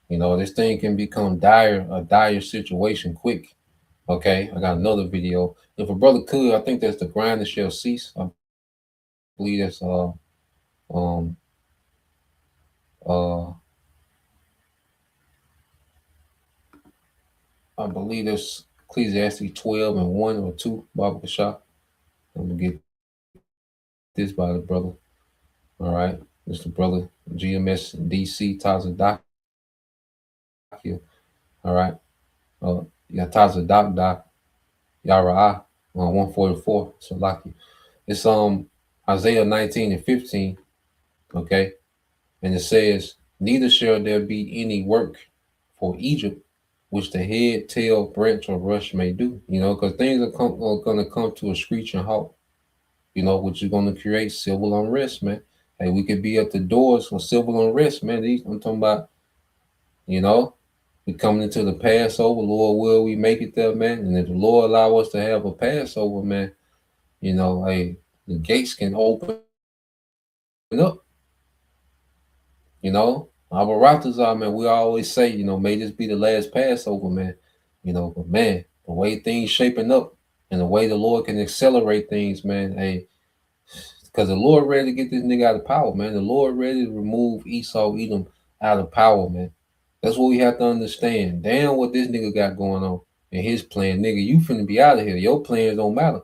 You know, this thing can become a dire situation quick. Okay, I got another video. If a brother could, I think that's the grind that shall cease. I believe that's I believe that's Ecclesiastes 12 and 1 or 2, Baba Shah. I'm gonna get this by the brother. All right, this the brother GMS DC Tazadak. All right, yeah, Tazadak Yara 144. So lucky. It's Isaiah 19 and 15. Okay, and it says, "Neither shall there be any work for Egypt, which the head, tail, branch, or rush may do." You know, because things are going to come to a screeching halt. You know, which is going to create civil unrest, man. Hey, we could be at the doors for civil unrest, man. I'm talking about, you know, we coming into the Passover. Lord, will we make it there, man? And if the Lord allow us to have a Passover, man, you know, hey, the gates can open up. You know, our Baratazar, man, we always say, you know, may this be the last Passover, man. You know, but man, the way things shaping up and the way the Lord can accelerate things, man, hey, because the Lord ready to get this nigga out of power, man. The Lord ready to remove Esau, Edom out of power, man. That's what we have to understand. Damn what this nigga got going on in his plan. Nigga, you finna be out of here. Your plans don't matter.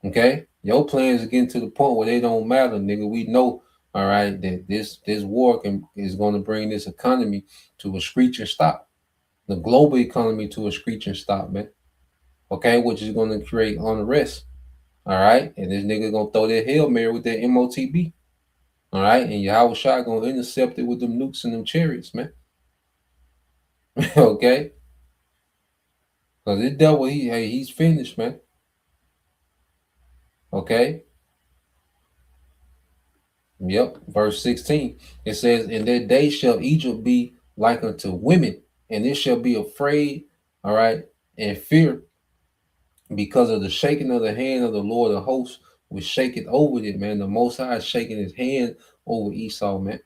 Okay? Your plans are getting to the point where they don't matter, nigga. We know, all right, that this war is going to bring this economy to a screeching stop. The global economy to a screeching stop, man. Okay? Which is going to create unrest. All right, and this nigga gonna throw that Hail Mary with that MOTB. All right, and Yahweh Shai gonna intercept it with them nukes and them chariots, man. Okay, because this devil, he's finished, man. Okay. Yep, verse 16. It says, "In that day shall Egypt be like unto women, and it shall be afraid, all right, and fear, because of the shaking of the hand of the Lord of hosts, which shaketh over it," man. The Most High is shaking his hand over Esau, man.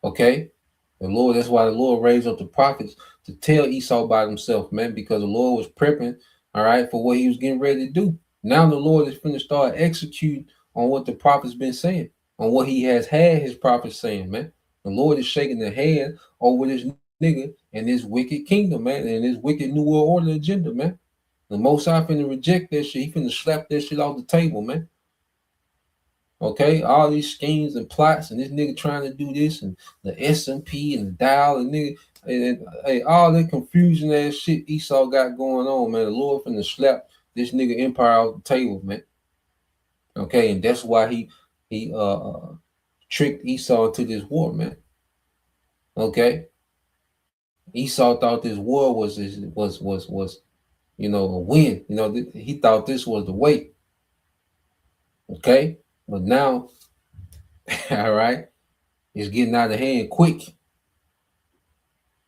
Okay? The Lord, that's why the Lord raised up the prophets to tell Esau about himself, man, because the Lord was prepping, all right, for what he was getting ready to do. Now the Lord is going to start executing on what the prophet's been saying, on what he has had his prophets saying, man. The Lord is shaking the hand over this nigga and this wicked kingdom, man, and this wicked New World Order agenda, man. The Most High finna reject that shit. He finna slap that shit off the table, man. Okay, all these schemes and plots, and this nigga trying to do this, and the S&P and the Dow, and nigga, and all that confusion ass shit Esau got going on, man. The Lord finna slap this nigga empire off the table, man. Okay, and that's why he tricked Esau into this war, man. Okay, Esau thought this war was you know, a win. You know, he thought this was the way. Okay, but now, all right, it's getting out of hand quick.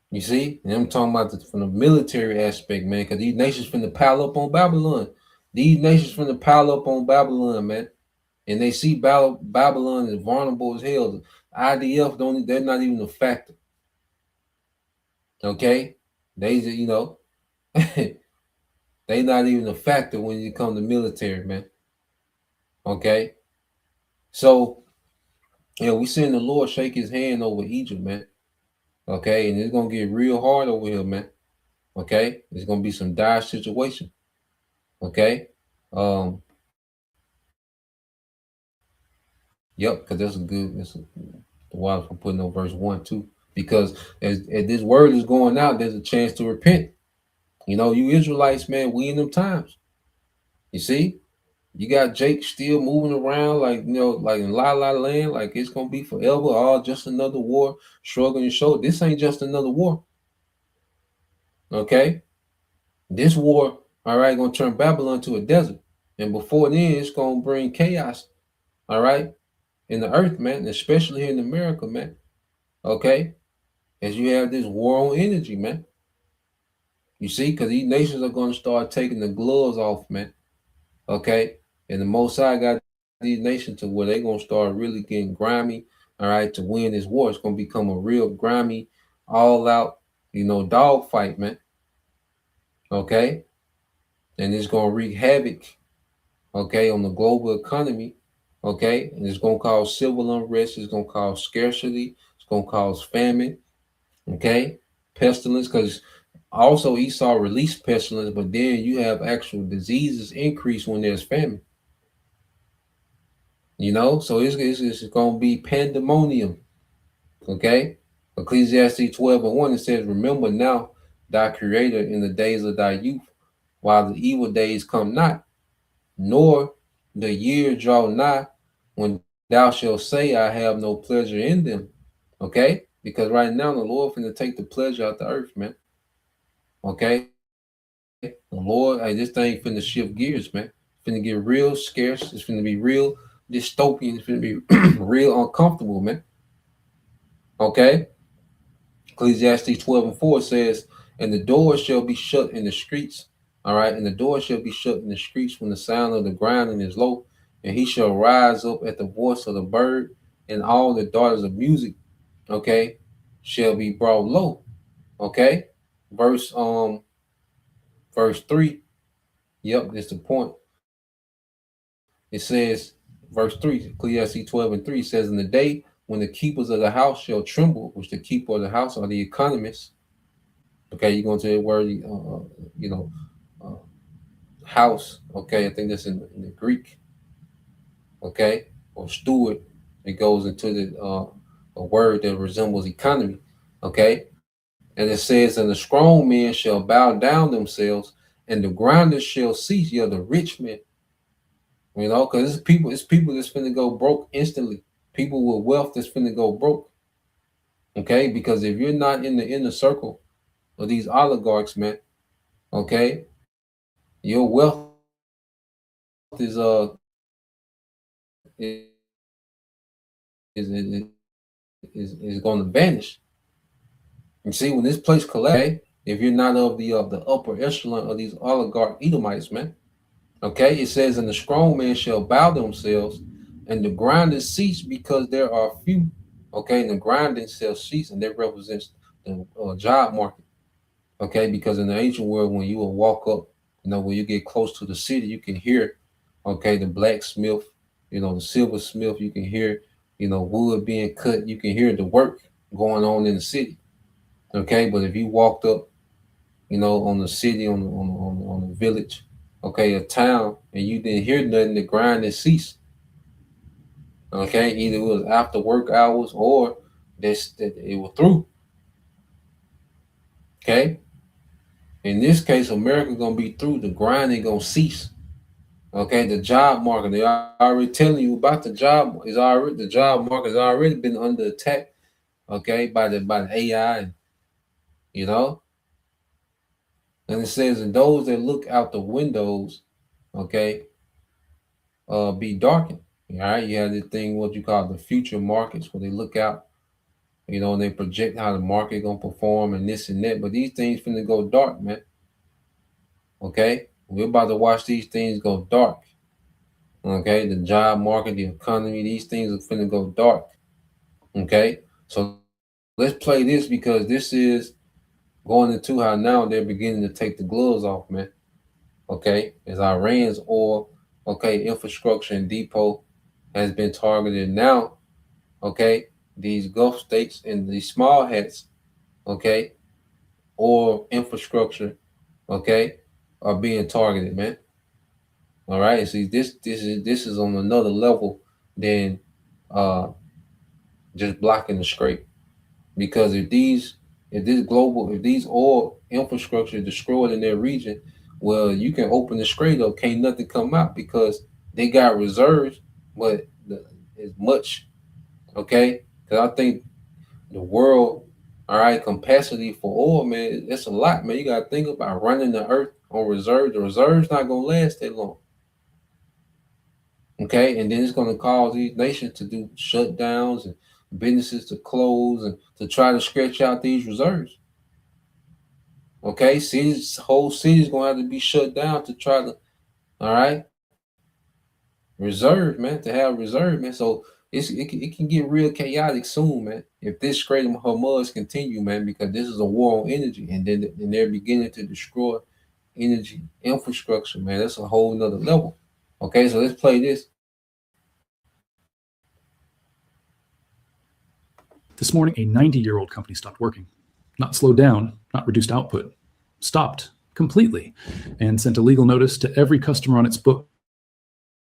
You see, and I'm talking about from the military aspect, man, because these nations finna pile up on Babylon. These nations finna pile up on Babylon, man, and they see Babylon is vulnerable as hell. The IDF they're not even a factor. Okay, you know. They not even a factor when you come to military, man. Okay. So, you know, we seeing the Lord shake his hand over Egypt, man. Okay. And it's going to get real hard over here, man. Okay. It's going to be some dire situation. Okay. Yep. Because that's the why I'm putting on verse 1, 2. Because as this word is going out, there's a chance to repent. You know, you Israelites, man, we in them times. You see, you got Jake still moving around like, you know, like in La La Land, like it's going to be forever. All just another war, shrugging your shoulder. This ain't just another war. Okay. This war, all right, going to turn Babylon to a desert. And before then, it's going to bring chaos. All right. in the earth, man, especially here in America, man. Okay, as you have this war on energy, man. You see, because these nations are going to start taking the gloves off, man. Okay, and the Most High got these nations to where they're going to start really getting grimy, all right, to win this war. It's going to become a real grimy, all out, dog fight, man. Okay, and it's going to wreak havoc, okay, on the global economy, okay, and it's going to cause civil unrest. It's going to cause scarcity. It's going to cause famine, okay, pestilence, because also Esau released pestilence, but then you have actual diseases increase when there's famine. So it's going to be pandemonium, okay? Ecclesiastes 12:1, it says, remember now thy creator in the days of thy youth, while the evil days come not, nor the year draw nigh, when thou shalt say, I have no pleasure in them, okay? Because right now the Lord finna take the pleasure out the earth, man. Okay, the Lord, this thing finna shift gears, man. It's finna get real scarce. It's finna be real dystopian. It's finna be real uncomfortable, man. Okay, Ecclesiastes 12:4 says, and the doors shall be shut in the streets. All right, and the door shall be shut in the streets when the sound of the grinding is low, and he shall rise up at the voice of the bird, and all the daughters of music, okay, shall be brought low. Okay, verse 3. Yep, that's the point. It says, verse 3, Ecclesiastes 12:3 says, in the day when the keepers of the house shall tremble, which the keeper of the house are the economists. Okay, you're going to the word, house. Okay, I think that's in the Greek. Okay, or steward. It goes into a word that resembles economy. Okay, and it says, and the strong men shall bow down themselves, and the grinders shall cease. Yeah, the rich men. Because it's people that's finna go broke instantly. People with wealth that's finna go broke. Okay, because if you're not in the inner circle of these oligarchs, man, okay, your wealth is going to vanish. You see, when this place collapses, if you're not of the upper echelon of these oligarch Edomites, man. Okay, it says, and the strong men shall bow themselves, and the grinders cease because there are few. Okay, and the grinding shall cease, and that represents the job market. Okay, because in the ancient world, when you will walk up, when you get close to the city, you can hear, okay, the blacksmith, the silversmith, you can hear, wood being cut, you can hear the work going on in the city. Okay, but if you walked up, on the city, on the village, okay, a town, and you didn't hear nothing, the grinding ceased. Okay, either it was after work hours or that it was through. Okay, in this case, America's gonna be through. The grinding gonna cease. Okay, the job market, they are already telling you about the job. The job market has already been under attack. Okay, by the AI, and it says, and those that look out the windows, okay, be darkened. All right, you have this thing, what you call the future markets, where they look out, and they project how the market gonna perform and this and that. But these things finna go dark, man. Okay, we're about to watch these things go dark. Okay, the job market, the economy, these things are finna go dark. Okay, so let's play this, because this is going into how now they're beginning to take the gloves off, man. Okay, as Iran's oil, okay, infrastructure and depot has been targeted now. Okay, these Gulf states and these small hats, okay, oil infrastructure, okay, are being targeted, man. All right, see, this is on another level than just blocking the scrape, because if these oil infrastructure is destroyed in their region, well, you can open the strait up, can't nothing come out, because they got reserves, but as much, okay? Because I think the world, all right, capacity for oil, man, it's a lot, man. You got to think about running the earth on reserve. The reserve's not gonna last that long. Okay, and then it's going to cause these nations to do shutdowns and businesses to close and to try to stretch out these reserves. Okay, cities, whole cities going to have to be shut down to try to, all right, reserve, man, to have reserve, man. So it can get real chaotic soon, man, if this Strait of Hormuz continue, man, because this is a war on energy, and then they're beginning to destroy energy infrastructure, man. That's a whole nother level. Okay, so let's play this. This morning, a 90-year-old company stopped working. Not slowed down, not reduced output. Stopped completely and sent a legal notice to every customer on its book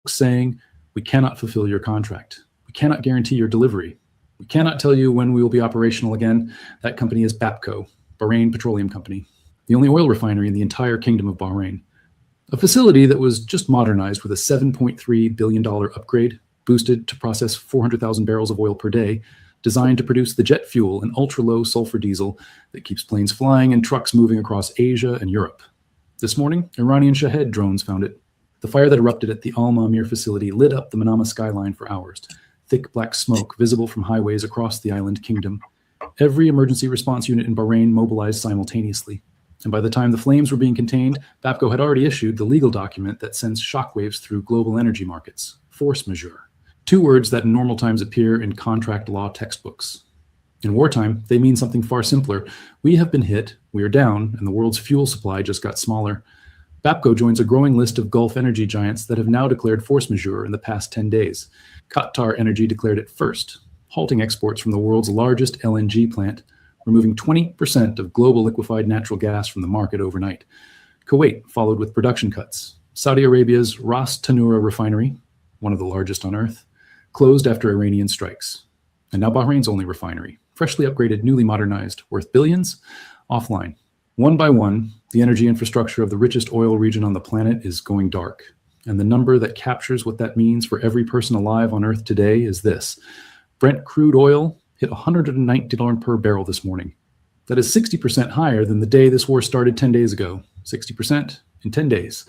saying, we cannot fulfill your contract. We cannot guarantee your delivery. We cannot tell you when we will be operational again. That company is Bapco, Bahrain Petroleum Company, the only oil refinery in the entire Kingdom of Bahrain. A facility that was just modernized with a $7.3 billion upgrade, boosted to process 400,000 barrels of oil per day, designed to produce the jet fuel and ultra-low sulfur diesel that keeps planes flying and trucks moving across Asia and Europe. This morning, Iranian Shahed drones found it. The fire that erupted at the Al Mamir facility lit up the Manama skyline for hours. Thick black smoke visible from highways across the island kingdom. Every emergency response unit in Bahrain mobilized simultaneously. And by the time the flames were being contained, Bapco had already issued the legal document that sends shockwaves through global energy markets, force majeure. 2 words that in normal times appear in contract law textbooks. In wartime, they mean something far simpler. We have been hit, we are down, and the world's fuel supply just got smaller. Bapco joins a growing list of Gulf energy giants that have now declared force majeure in the past 10 days. Qatar Energy declared it first, halting exports from the world's largest LNG plant, removing 20% of global liquefied natural gas from the market overnight. Kuwait followed with production cuts. Saudi Arabia's Ras Tanura refinery, one of the largest on earth, closed after Iranian strikes. And now Bahrain's only refinery, freshly upgraded, newly modernized, worth billions, offline. One by one, the energy infrastructure of the richest oil region on the planet is going dark. And the number that captures what that means for every person alive on Earth today is this. Brent crude oil hit $190 per barrel this morning. That is 60% higher than the day this war started 10 days ago. 60% in 10 days.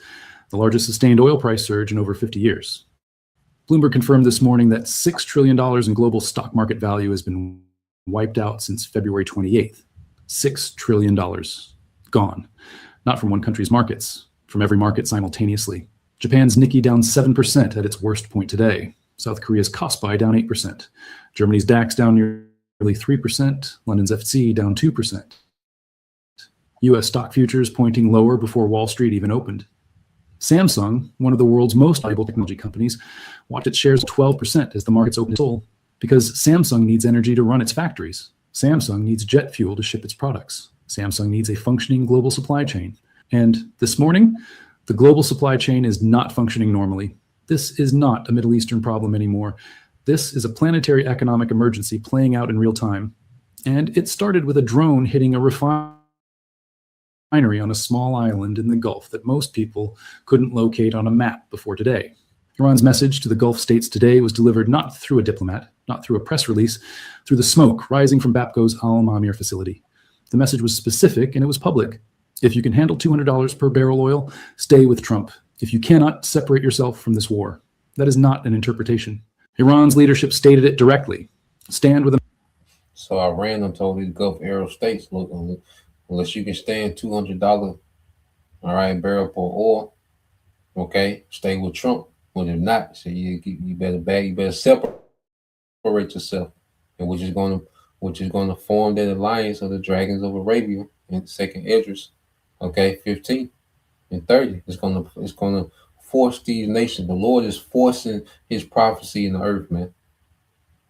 The largest sustained oil price surge in over 50 years. Bloomberg confirmed this morning that $6 trillion in global stock market value has been wiped out since February 28th. $6 trillion gone. Not from one country's markets, from every market simultaneously. Japan's Nikkei down 7% at its worst point today. South Korea's Kospi down 8%. Germany's DAX down nearly 3%. London's FTSE down 2%. US stock futures pointing lower before Wall Street even opened. Samsung, one of the world's most valuable technology companies, watched its shares 12% as the markets opened full because Samsung needs energy to run its factories. Samsung needs jet fuel to ship its products. Samsung needs a functioning global supply chain. And this morning, the global supply chain is not functioning normally. This is not a Middle Eastern problem anymore. This is a planetary economic emergency playing out in real time. And it started with a drone hitting a refinery on a small island in the Gulf that most people couldn't locate on a map before today. Iran's message to the Gulf states today was delivered not through a diplomat, not through a press release, through the smoke rising from Bapco's Al Mamir facility. The message was specific and it was public. If you can handle $200 per barrel oil, stay with Trump. If you cannot, separate yourself from this war. That is not an interpretation. Iran's leadership stated it directly. Stand with them. So Iran told these Gulf Arab states, look, unless you can stand $200, all right, barrel per oil, okay, stay with Trump. But if not, so you better separate yourself, and which is going to form that alliance of the dragons of Arabia and the second Esdras, okay, 15 and 30. It's gonna force these nations. The Lord is forcing His prophecy in the earth, man.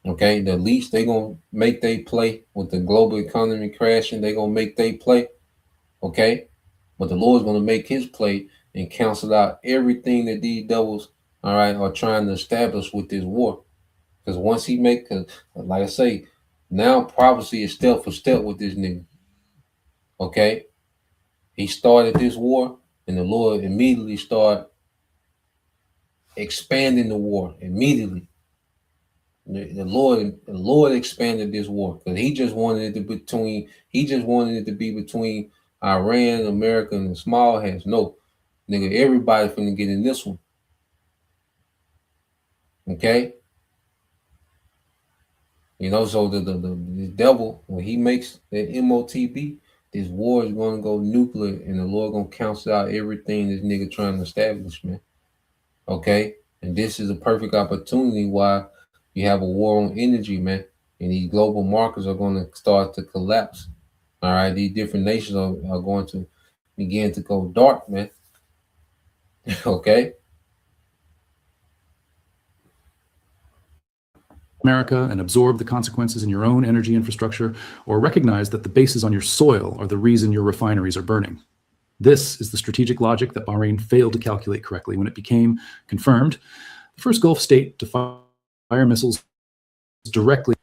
Okay, the least they gonna make they play with the global economy crashing. They gonna make they play, okay. But the Lord's gonna make His play and cancel out everything that these devils, all right, are trying to establish with this war. Because once He make, like I say, now prophecy is step for step with this nigga. Okay, he started this war, and the Lord immediately started expanding the war immediately. The Lord expanded this war because He just wanted it to be between Iran, America, and the small hands. No, nigga, everybody finna get in this one. Okay. You know, so the devil, when he makes the MOTB, this war is going to go nuclear, and the Lord going to cancel out everything this nigga trying to establish, man. Okay? And this is a perfect opportunity why you have a war on energy, man. And these global markets are going to start to collapse. All right? These different nations are going to begin to go dark, man. Okay? America and absorb the consequences in your own energy infrastructure, or recognize that the bases on your soil are the reason your refineries are burning. This is the strategic logic that Bahrain failed to calculate correctly when it became confirmed the first Gulf state to fire missiles directly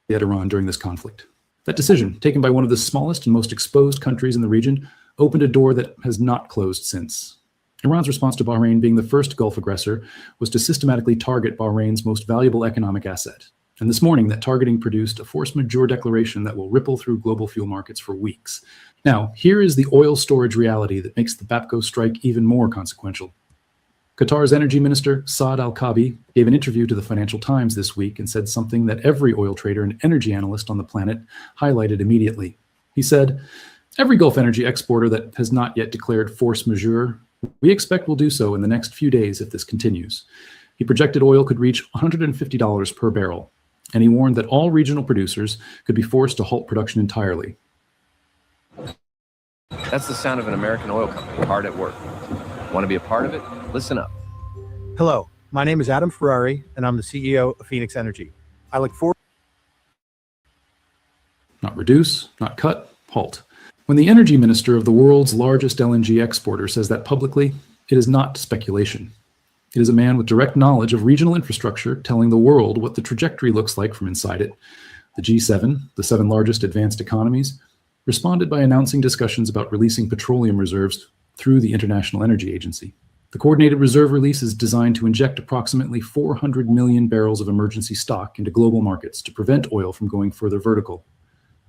at Iran during this conflict. That decision, taken by one of the smallest and most exposed countries in the region, opened a door that has not closed since. Iran's response to Bahrain being the first Gulf aggressor was to systematically target Bahrain's most valuable economic asset. And this morning, that targeting produced a force majeure declaration that will ripple through global fuel markets for weeks. Now, here is the oil storage reality that makes the BAPCO strike even more consequential. Qatar's energy minister, Saad Al-Kaabi, gave an interview to the Financial Times this week and said something that every oil trader and energy analyst on the planet highlighted immediately. He said, "Every Gulf energy exporter that has not yet declared force majeure, we expect will do so in the next few days if this continues." He projected oil could reach $150 per barrel, and he warned that all regional producers could be forced to halt production entirely. That's the sound of an American oil company hard at work. Want to be a part of it? Listen up. Hello, my name is Adam Ferrari, and I'm the CEO of Phoenix Energy. I look forward. Not reduce, not cut, halt. When the energy minister of the world's largest LNG exporter says that publicly, it is not speculation. It is a man with direct knowledge of regional infrastructure telling the world what the trajectory looks like from inside it. The G7, the 7 largest advanced economies, responded by announcing discussions about releasing petroleum reserves through the International Energy Agency. The coordinated reserve release is designed to inject approximately 400 million barrels of emergency stock into global markets to prevent oil from going further vertical.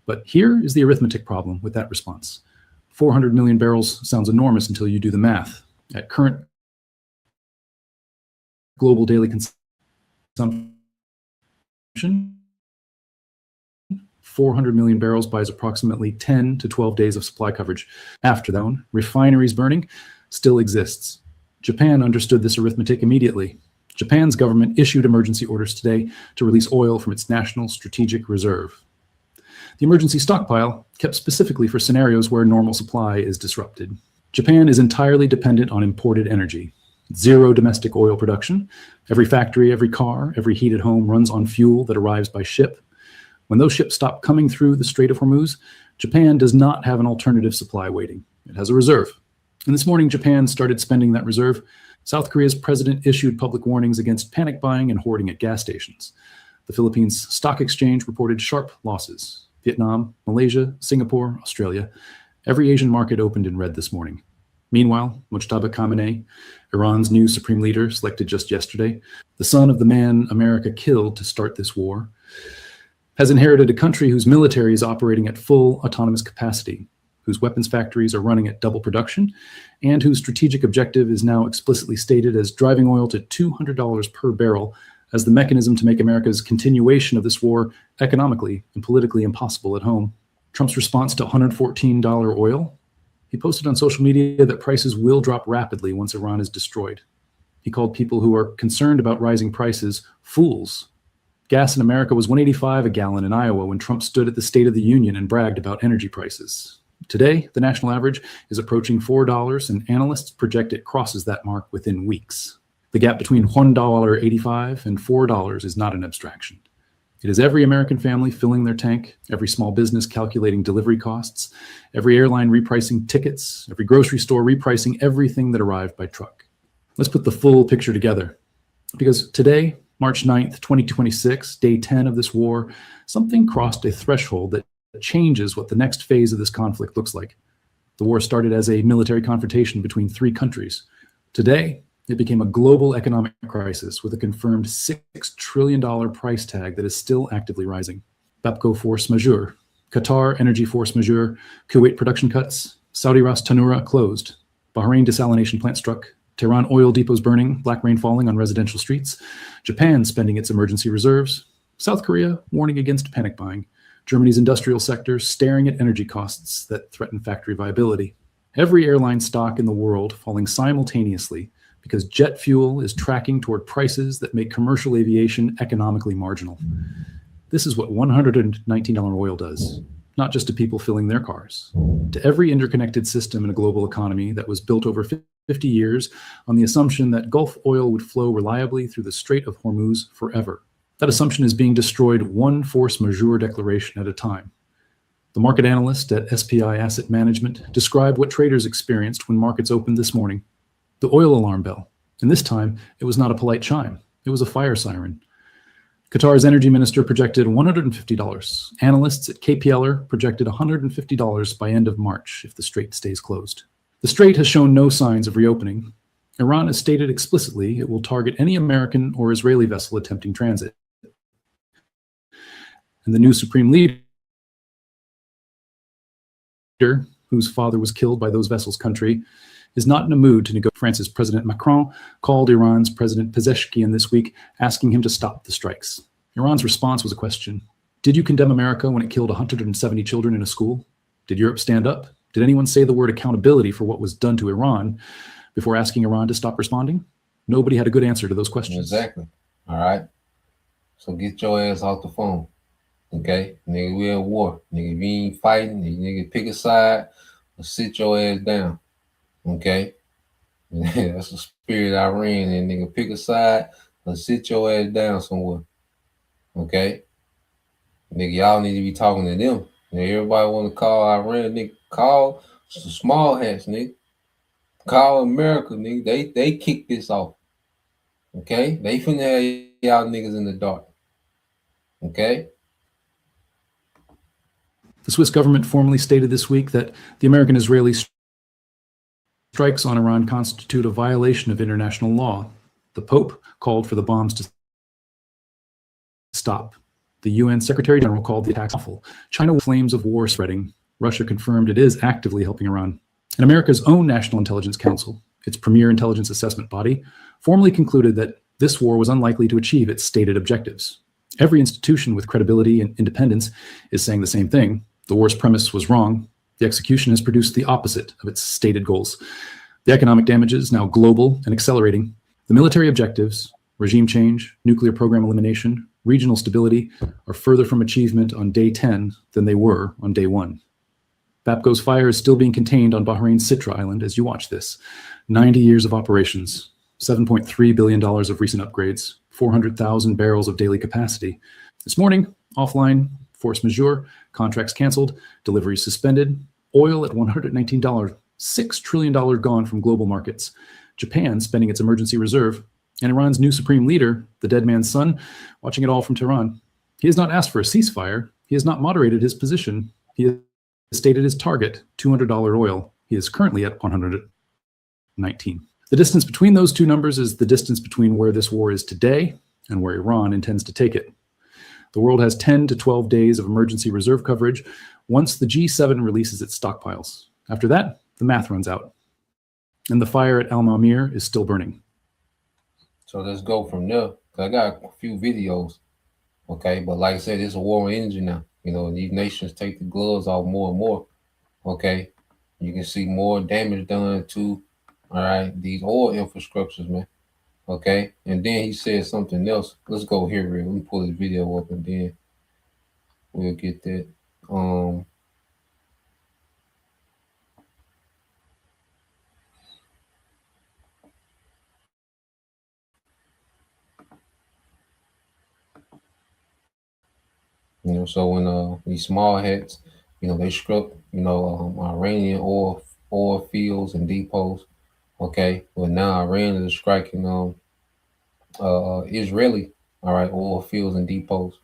But here is the arithmetic problem with that response. 400 million barrels sounds enormous until you do the math. At current global daily consumption, 400 million barrels buys approximately 10 to 12 days of supply coverage. After that, refineries burning still exists. Japan understood this arithmetic immediately. Japan's government issued emergency orders today to release oil from its national strategic reserve. The emergency stockpile kept specifically for scenarios where normal supply is disrupted. Japan is entirely dependent on imported energy. Zero domestic oil production. Every factory, every car, every heated home runs on fuel that arrives by ship. When those ships stop coming through the Strait of Hormuz, Japan does not have an alternative supply waiting. It has a reserve. And this morning, Japan started spending that reserve. South Korea's president issued public warnings against panic buying and hoarding at gas stations. The Philippines Stock Exchange reported sharp losses. Vietnam, Malaysia, Singapore, Australia. Every Asian market opened in red this morning. Meanwhile, Mojtaba Khamenei, Iran's new supreme leader selected just yesterday, the son of the man America killed to start this war, has inherited a country whose military is operating at full autonomous capacity, whose weapons factories are running at double production, and whose strategic objective is now explicitly stated as driving oil to $200 per barrel as the mechanism to make America's continuation of this war economically and politically impossible at home. Trump's response to $114 oil? He posted on social media that prices will drop rapidly once Iran is destroyed. He called people who are concerned about rising prices fools. Gas in America was $1.85 a gallon in Iowa when Trump stood at the State of the Union and bragged about energy prices. Today, the national average is approaching $4, and analysts project it crosses that mark within weeks. The gap between $1.85 and $4 is not an abstraction. It is every American family filling their tank, every small business calculating delivery costs, every airline repricing tickets, every grocery store repricing everything that arrived by truck. Let's put the full picture together. Because today, March 9th, 2026, day 10 of this war, something crossed a threshold that changes what the next phase of this conflict looks like. The war started as a military confrontation between 3 countries. Today, it became a global economic crisis with a confirmed $6 trillion price tag that is still actively rising. BAPCO force majeure, Qatar energy force majeure, Kuwait production cuts, Saudi Ras Tanura closed, Bahrain desalination plant struck, Tehran oil depots burning, black rain falling on residential streets. Japan spending its emergency reserves. South Korea warning against panic buying. Germany's industrial sector staring at energy costs that threaten factory viability. Every airline stock in the world falling simultaneously because jet fuel is tracking toward prices that make commercial aviation economically marginal. This is what $119 oil does, not just to people filling their cars, to every interconnected system in a global economy that was built over 50 years on the assumption that Gulf oil would flow reliably through the Strait of Hormuz forever. That assumption is being destroyed one force majeure declaration at a time. The market analyst at SPI Asset Management described what traders experienced when markets opened this morning. The oil alarm bell. And this time, it was not a polite chime. It was a fire siren. Qatar's energy minister projected $150. Analysts at KPLR projected $150 by end of March if the strait stays closed. The strait has shown no signs of reopening. Iran has stated explicitly it will target any American or Israeli vessel attempting transit. And the new supreme leader, whose father was killed by those vessels' country, is not in a mood to negotiate. France's President Macron called Iran's President Pezeshkian this week, asking him to stop the strikes. Iran's response was a question. Did you condemn America when it killed 170 children in a school? Did Europe stand up? Did anyone say the word accountability for what was done to Iran before asking Iran to stop responding? Nobody had a good answer to those questions. Exactly. All right. So get your ass off the phone. Okay? Nigga, we at war. Nigga, if you ain't fighting, nigga, pick a side or sit your ass down. Okay? That's the spirit I ran in. Nigga, pick a side or sit your ass down somewhere. Okay? Nigga, y'all need to be talking to them. Nigga, everybody want to call Iran, nigga. Call some small hats, nigga. Call America, nigga. They kick this off. Okay? They finna have y'all niggas in the dark. Okay? The Swiss government formally stated this week that the American-Israeli strikes on Iran constitute a violation of international law. The Pope called for the bombs to stop. The UN Secretary General called the attacks awful. China with flames of war spreading. Russia confirmed it is actively helping Iran. And America's own National Intelligence Council, its premier intelligence assessment body, formally concluded that this war was unlikely to achieve its stated objectives. Every institution with credibility and independence is saying the same thing. The war's premise was wrong. The execution has produced the opposite of its stated goals. The economic damages, now global and accelerating. The military objectives, regime change, nuclear program elimination, regional stability, are further from achievement on day 10 than they were on day 1. Bapco's fire is still being contained on Bahrain's Sitra Island as you watch this. 90 years of operations, $7.3 billion of recent upgrades, 400,000 barrels of daily capacity. This morning, offline, force majeure, contracts canceled, deliveries suspended, oil at $119, $6 trillion gone from global markets, Japan spending its emergency reserve, and Iran's new supreme leader, the dead man's son, watching it all from Tehran. He has not asked for a ceasefire. He has not moderated his position. He has stated his target, $200 oil. He is currently at 119. The distance between those two numbers is the distance between where this war is today and where Iran intends to take it. The world has 10 to 12 days of emergency reserve coverage once the G7 releases its stockpiles. After that, the math runs out. And the fire at Al Mamir is still burning. So let's go from there. I got a few videos. Okay, but like I said, it's a war on energy now. You know, these nations take the gloves off more and more. Okay, you can see more damage done to, all right, these oil infrastructures, man. Okay, and then he said something else. Let's go here, real. Let me pull this video up, and then we'll get that. You know, so when these small hats, you know, they struck, you know, Iranian oil fields and depots. Okay, well now Iran is striking Israeli, all right, oil fields and depots.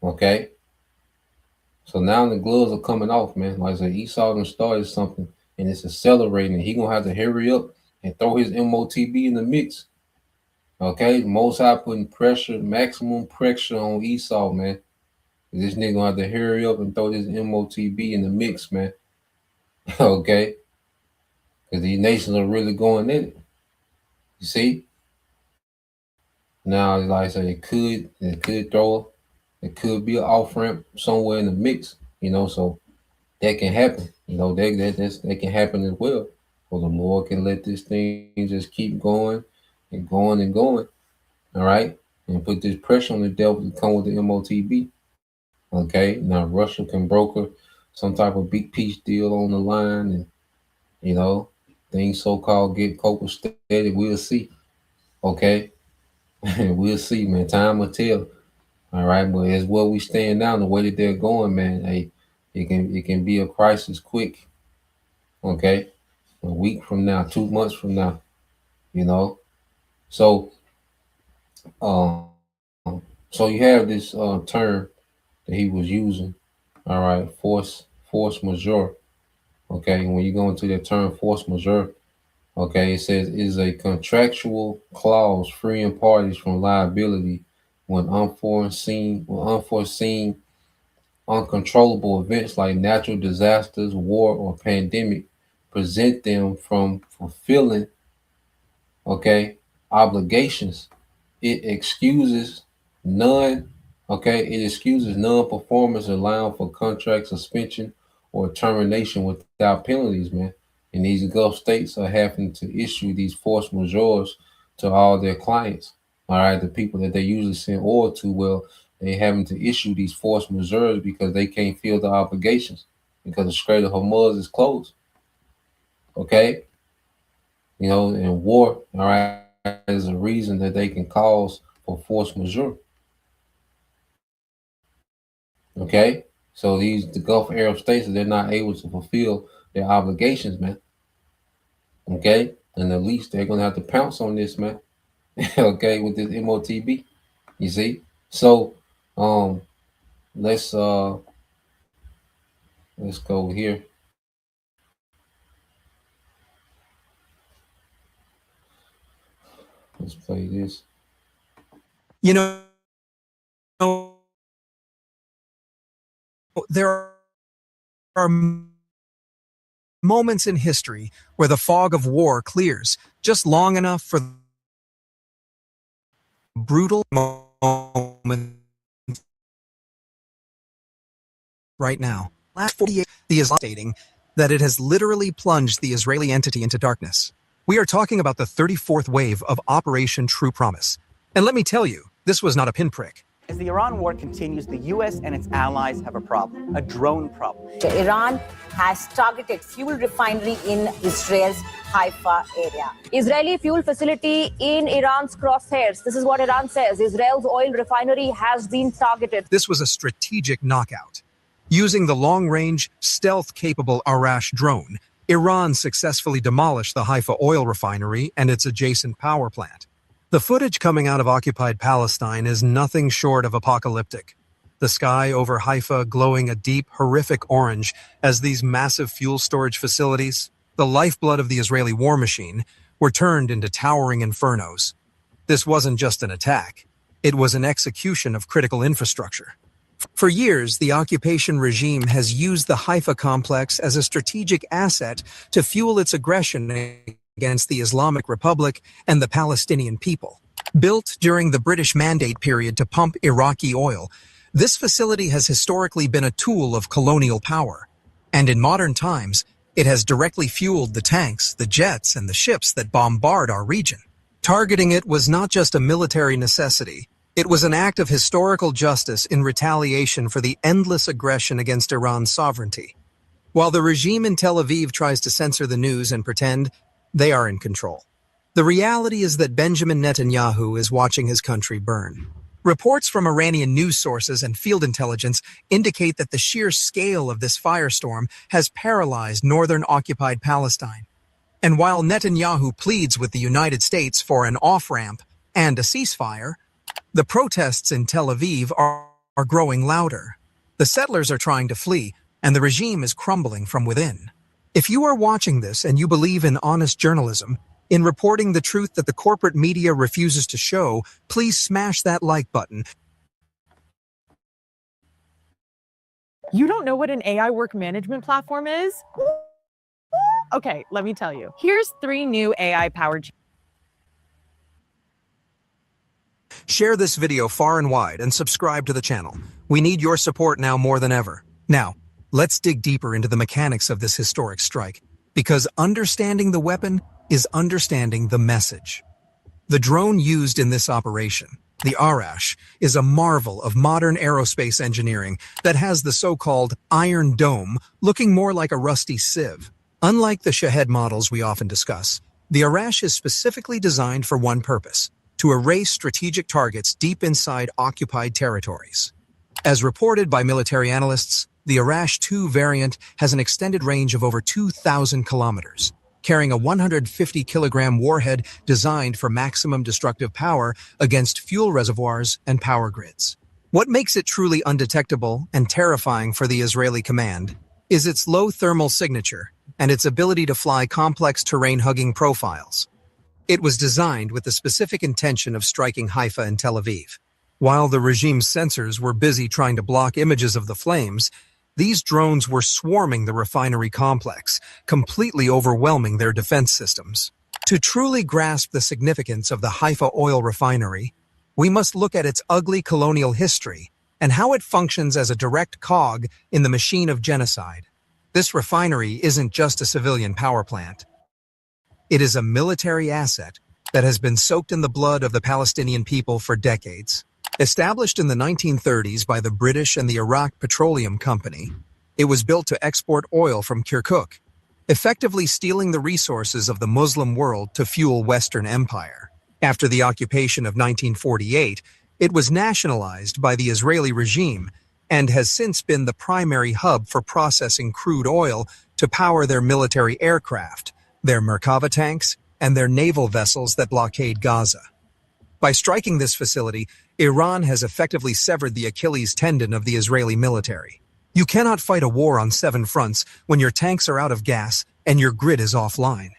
Okay, so now the gloves are coming off, man. Like I said, Esau done started something and it's accelerating. He gonna have to hurry up and throw his MOTB in the mix. Okay, Most High putting pressure, maximum pressure on Esau, man. This nigga gonna have to hurry up and throw this MOTB in the mix, man. Okay, because these nations are really going in it. You see? Now, like I said, it could it could be an off ramp somewhere in the mix, so that can happen. That can happen as well. Or the Lord can let this thing just keep going and going and going. All right. And put this pressure on the devil to come with the MOTB. Okay. Now Russia can broker some type of big peace deal on the line, and things so-called get copacetic. We'll see. Okay. We'll see, man. Time will tell. All right, but as where we stand now, the way that they're going, man, it can be a crisis quick. Okay, a week from now, 2 months from now, So, so you have this term that he was using. All right, force majeure. Okay, and when you go into that term force majeure, okay, it says is a contractual clause freeing parties from liability when unforeseen, uncontrollable events like natural disasters, war, or pandemic present them from fulfilling, obligations. It excuses non-performance, allowing for contract suspension or termination without penalties, man. And these Gulf states are having to issue these force majeures to all their clients. All right, the people that they usually send oil to, well, they having to issue these force majeures because they can't fill the obligations because the Strait of Hormuz is closed. Okay, and war, all right, is a reason that they can cause for force majeure. Okay, so the Gulf Arab states, they're not able to fulfill their obligations, man. Okay, and at least they're gonna have to pounce on this, man. Okay, with this MOTB, you see. So, let's go here. Let's play this. There are moments in history where the fog of war clears just long enough for brutal moment right now. Last 48, the Islam stating that it has literally plunged the Israeli entity into darkness. We are talking about the 34th wave of Operation True Promise. And let me tell you, this was not a pinprick. As the Iran war continues, the U.S. and its allies have a problem, a drone problem. Iran has targeted fuel refinery in Israel's Haifa area. Israeli fuel facility in Iran's crosshairs. This is what Iran says. Israel's oil refinery has been targeted. This was a strategic knockout. Using the long-range, stealth-capable Arash drone, Iran successfully demolished the Haifa oil refinery and its adjacent power plant. The footage coming out of occupied Palestine is nothing short of apocalyptic. The sky over Haifa glowing a deep, horrific orange as these massive fuel storage facilities, the lifeblood of the Israeli war machine, were turned into towering infernos. This wasn't just an attack. It was an execution of critical infrastructure. For years, the occupation regime has used the Haifa complex as a strategic asset to fuel its aggression against the Islamic Republic and the Palestinian people. Built during the British Mandate period to pump Iraqi oil, this facility has historically been a tool of colonial power. And in modern times, it has directly fueled the tanks, the jets, and the ships that bombard our region. Targeting it was not just a military necessity. It was an act of historical justice in retaliation for the endless aggression against Iran's sovereignty. While the regime in Tel Aviv tries to censor the news and pretend they are in control, the reality is that Benjamin Netanyahu is watching his country burn. Reports from Iranian news sources and field intelligence indicate that the sheer scale of this firestorm has paralyzed northern occupied Palestine. And while Netanyahu pleads with the United States for an off-ramp and a ceasefire, the protests in Tel Aviv are growing louder. The settlers are trying to flee, and the regime is crumbling from within. If you are watching this and you believe in honest journalism, in reporting the truth that the corporate media refuses to show, please smash that like button. You don't know what an AI work management platform is? Okay, let me tell you. Here's 3 new AI-powered Share this video far and wide and subscribe to the channel. We need your support now more than ever. Now, let's dig deeper into the mechanics of this historic strike, because understanding the weapon is understanding the message. The drone used in this operation, the Arash, is a marvel of modern aerospace engineering that has the so-called Iron Dome looking more like a rusty sieve. Unlike the Shahed models we often discuss, the Arash is specifically designed for one purpose: to erase strategic targets deep inside occupied territories. As reported by military analysts, the Arash 2 variant has an extended range of over 2,000 kilometers, carrying a 150-kilogram warhead designed for maximum destructive power against fuel reservoirs and power grids. What makes it truly undetectable and terrifying for the Israeli command is its low thermal signature and its ability to fly complex terrain-hugging profiles. It was designed with the specific intention of striking Haifa and Tel Aviv. While the regime's sensors were busy trying to block images of the flames, these drones were swarming the refinery complex, completely overwhelming their defense systems. To truly grasp the significance of the Haifa oil refinery, we must look at its ugly colonial history and how it functions as a direct cog in the machine of genocide. This refinery isn't just a civilian power plant. It is a military asset that has been soaked in the blood of the Palestinian people for decades. Established in the 1930s by the British and the Iraq Petroleum Company, it was built to export oil from Kirkuk, effectively stealing the resources of the Muslim world to fuel Western empire. After the occupation of 1948, it was nationalized by the Israeli regime and has since been the primary hub for processing crude oil to power their military aircraft, their Merkava tanks, and their naval vessels that blockade Gaza. By striking this facility, Iran has effectively severed the Achilles tendon of the Israeli military. You cannot fight a war on 7 fronts when your tanks are out of gas and your grid is offline.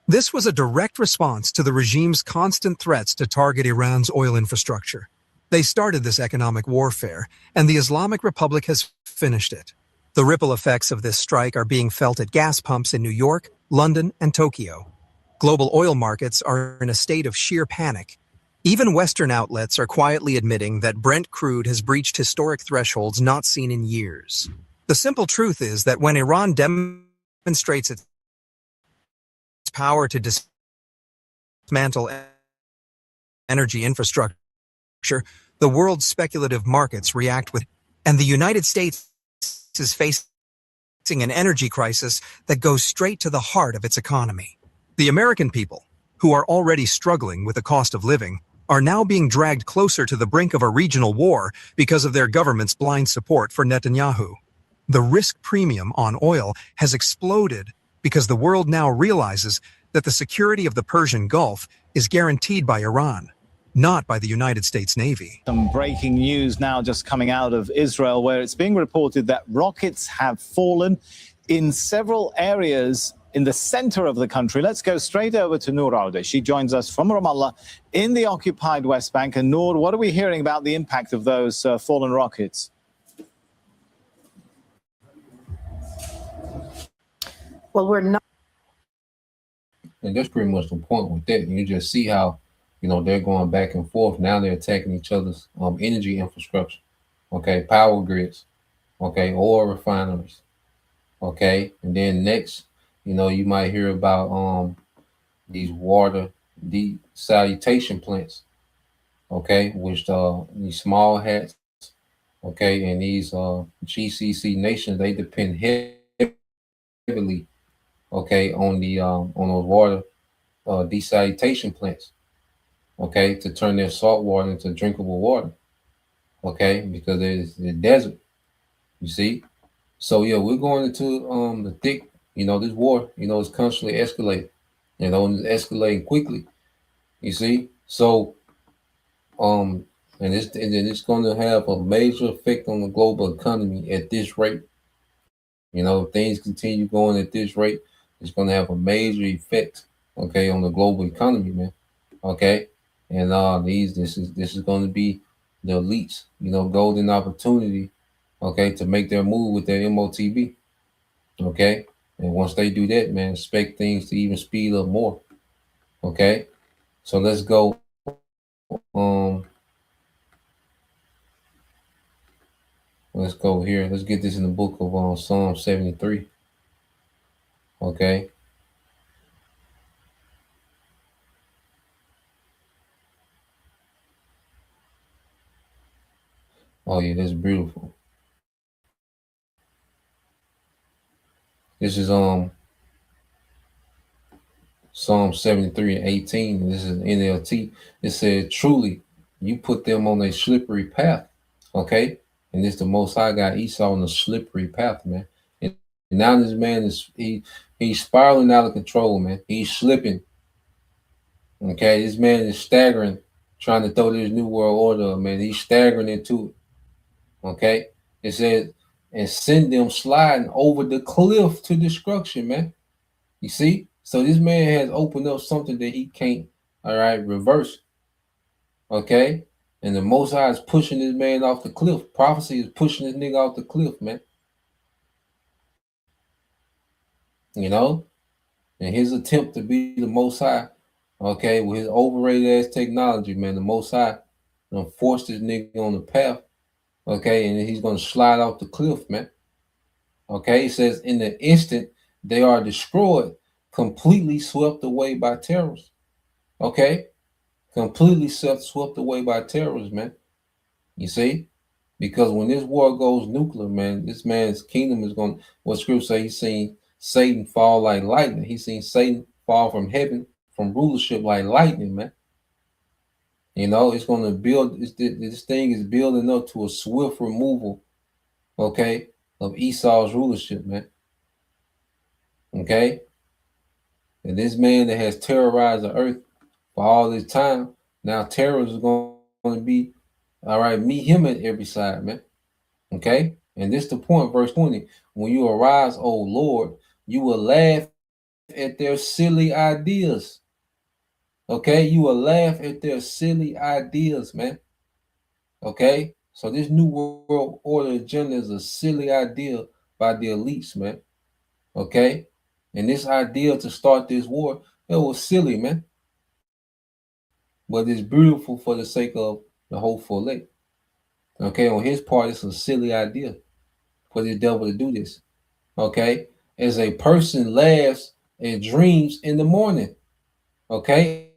This was a direct response to the regime's constant threats to target Iran's oil infrastructure. They started this economic warfare, and the Islamic Republic has finished it. The ripple effects of this strike are being felt at gas pumps in New York, London, and Tokyo. Global oil markets are in a state of sheer panic. Even Western outlets are quietly admitting that Brent crude has breached historic thresholds not seen in years. The simple truth is that when Iran demonstrates its power to dismantle energy infrastructure, the world's speculative markets react with, and the United States is facing an energy crisis that goes straight to the heart of its economy. The American people, who are already struggling with the cost of living, are now being dragged closer to the brink of a regional war because of their government's blind support for Netanyahu. The risk premium on oil has exploded because the world now realizes that the security of the Persian Gulf is guaranteed by Iran, not by the United States Navy. Some breaking news now just coming out of Israel, where it's being reported that rockets have fallen in several areas in the center of the country. Let's go straight over to Noor Aude. She joins us from Ramallah in the occupied West Bank. And Noor, what are we hearing about the impact of those fallen rockets? Well, we're not. And that's pretty much the point with that. You just see how, they're going back and forth. Now they're attacking each other's energy infrastructure, okay, power grids, okay, oil refineries, okay, and then next, you might hear about these water desalination plants, okay, which these small hats, okay, and these GCC nations, they depend heavily, okay, on those water desalination plants, okay, to turn their salt water into drinkable water, okay, because it's the desert, you see. So yeah, we're going into the thick. This war, is constantly escalating, it's escalating quickly, you see? So, and it's going to have a major effect on the global economy at this rate. If things continue going at this rate, it's going to have a major effect, okay, on the global economy, man, okay? And this is going to be the elites, golden opportunity, okay, to make their move with their MOTB, okay? And once they do that, man, expect things to even speed up more. Okay? So let's go Let's go here. Let's get this in the book of Psalm 73. Okay. Oh yeah, that's beautiful. This is Psalm 73:18, and this is NLT. It said, truly, you put them on a slippery path. Okay. And this the Most High got Esau on a slippery path, man. And now this man is he's spiraling out of control, man. He's slipping. Okay, this man is staggering, trying to throw this new world order, man. He's staggering into it. Okay. It says, and send them sliding over the cliff to destruction, man. You see? So this man has opened up something that he can't, all right, reverse. Okay? And the Most High is pushing this man off the cliff. Prophecy is pushing this nigga off the cliff, man. You know? And his attempt to be the Most High, okay, with his overrated ass technology, man, the Most High gonna force this nigga on the path, okay, and he's gonna slide off the cliff, man. Okay, he says, in the instant they are destroyed, completely swept away by terrorists. Okay, completely swept away by terrorists, man. You see, because when this war goes nuclear, man, this man's kingdom is going. What Scripture say? He's seen Satan fall like lightning. He's seen Satan fall from heaven, from rulership like lightning, man. You know, it's going to build. This thing is building up to a swift removal, okay, of Esau's rulership, man. Okay. And this man that has terrorized the earth for all this time, now terrorists are going to be, all right, meet him at every side, man. Okay? And this the point, verse 20. When you arise, O Lord, you will laugh at their silly ideas. Okay? You will laugh at their silly ideas, man. Okay? So this new world order agenda is a silly idea by the elites, man. Okay? And this idea to start this war, it was silly, man. But it's beautiful for the sake of the hopeful elect. Okay, on his part, it's a silly idea for the devil to do this. Okay, as a person laughs at dreams in the morning. Okay,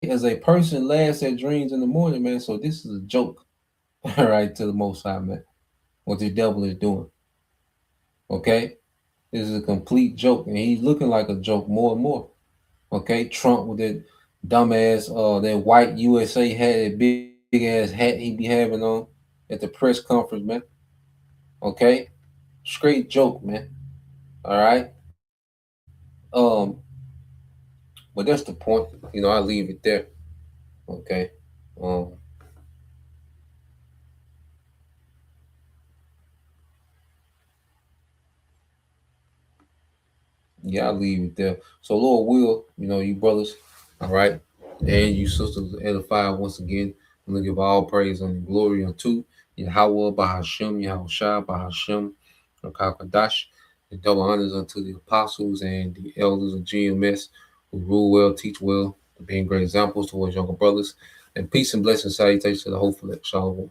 as a person laughs at dreams in the morning, man. So this is a joke, all right, to the Most High, man. What the devil is doing. Okay. This is a complete joke, and he's looking like a joke more and more. Okay, Trump with that dumbass, that white USA hat, that big ass hat he be having on at the press conference, man. Okay, straight joke, man. All right. But that's the point. You know, I leave it there. Okay. Yeah, I'll leave it there. So Lord will, you know, you brothers, all right, and you sisters edified once again. I'm gonna give all praise and glory unto Yahweh Bahashem, Yahushua Bahashem, Rakakadash, and double honors unto the apostles and the elders of GMS who rule well, teach well, being great examples towards younger brothers. And peace and blessings, salutations to the hopeful. Shalom.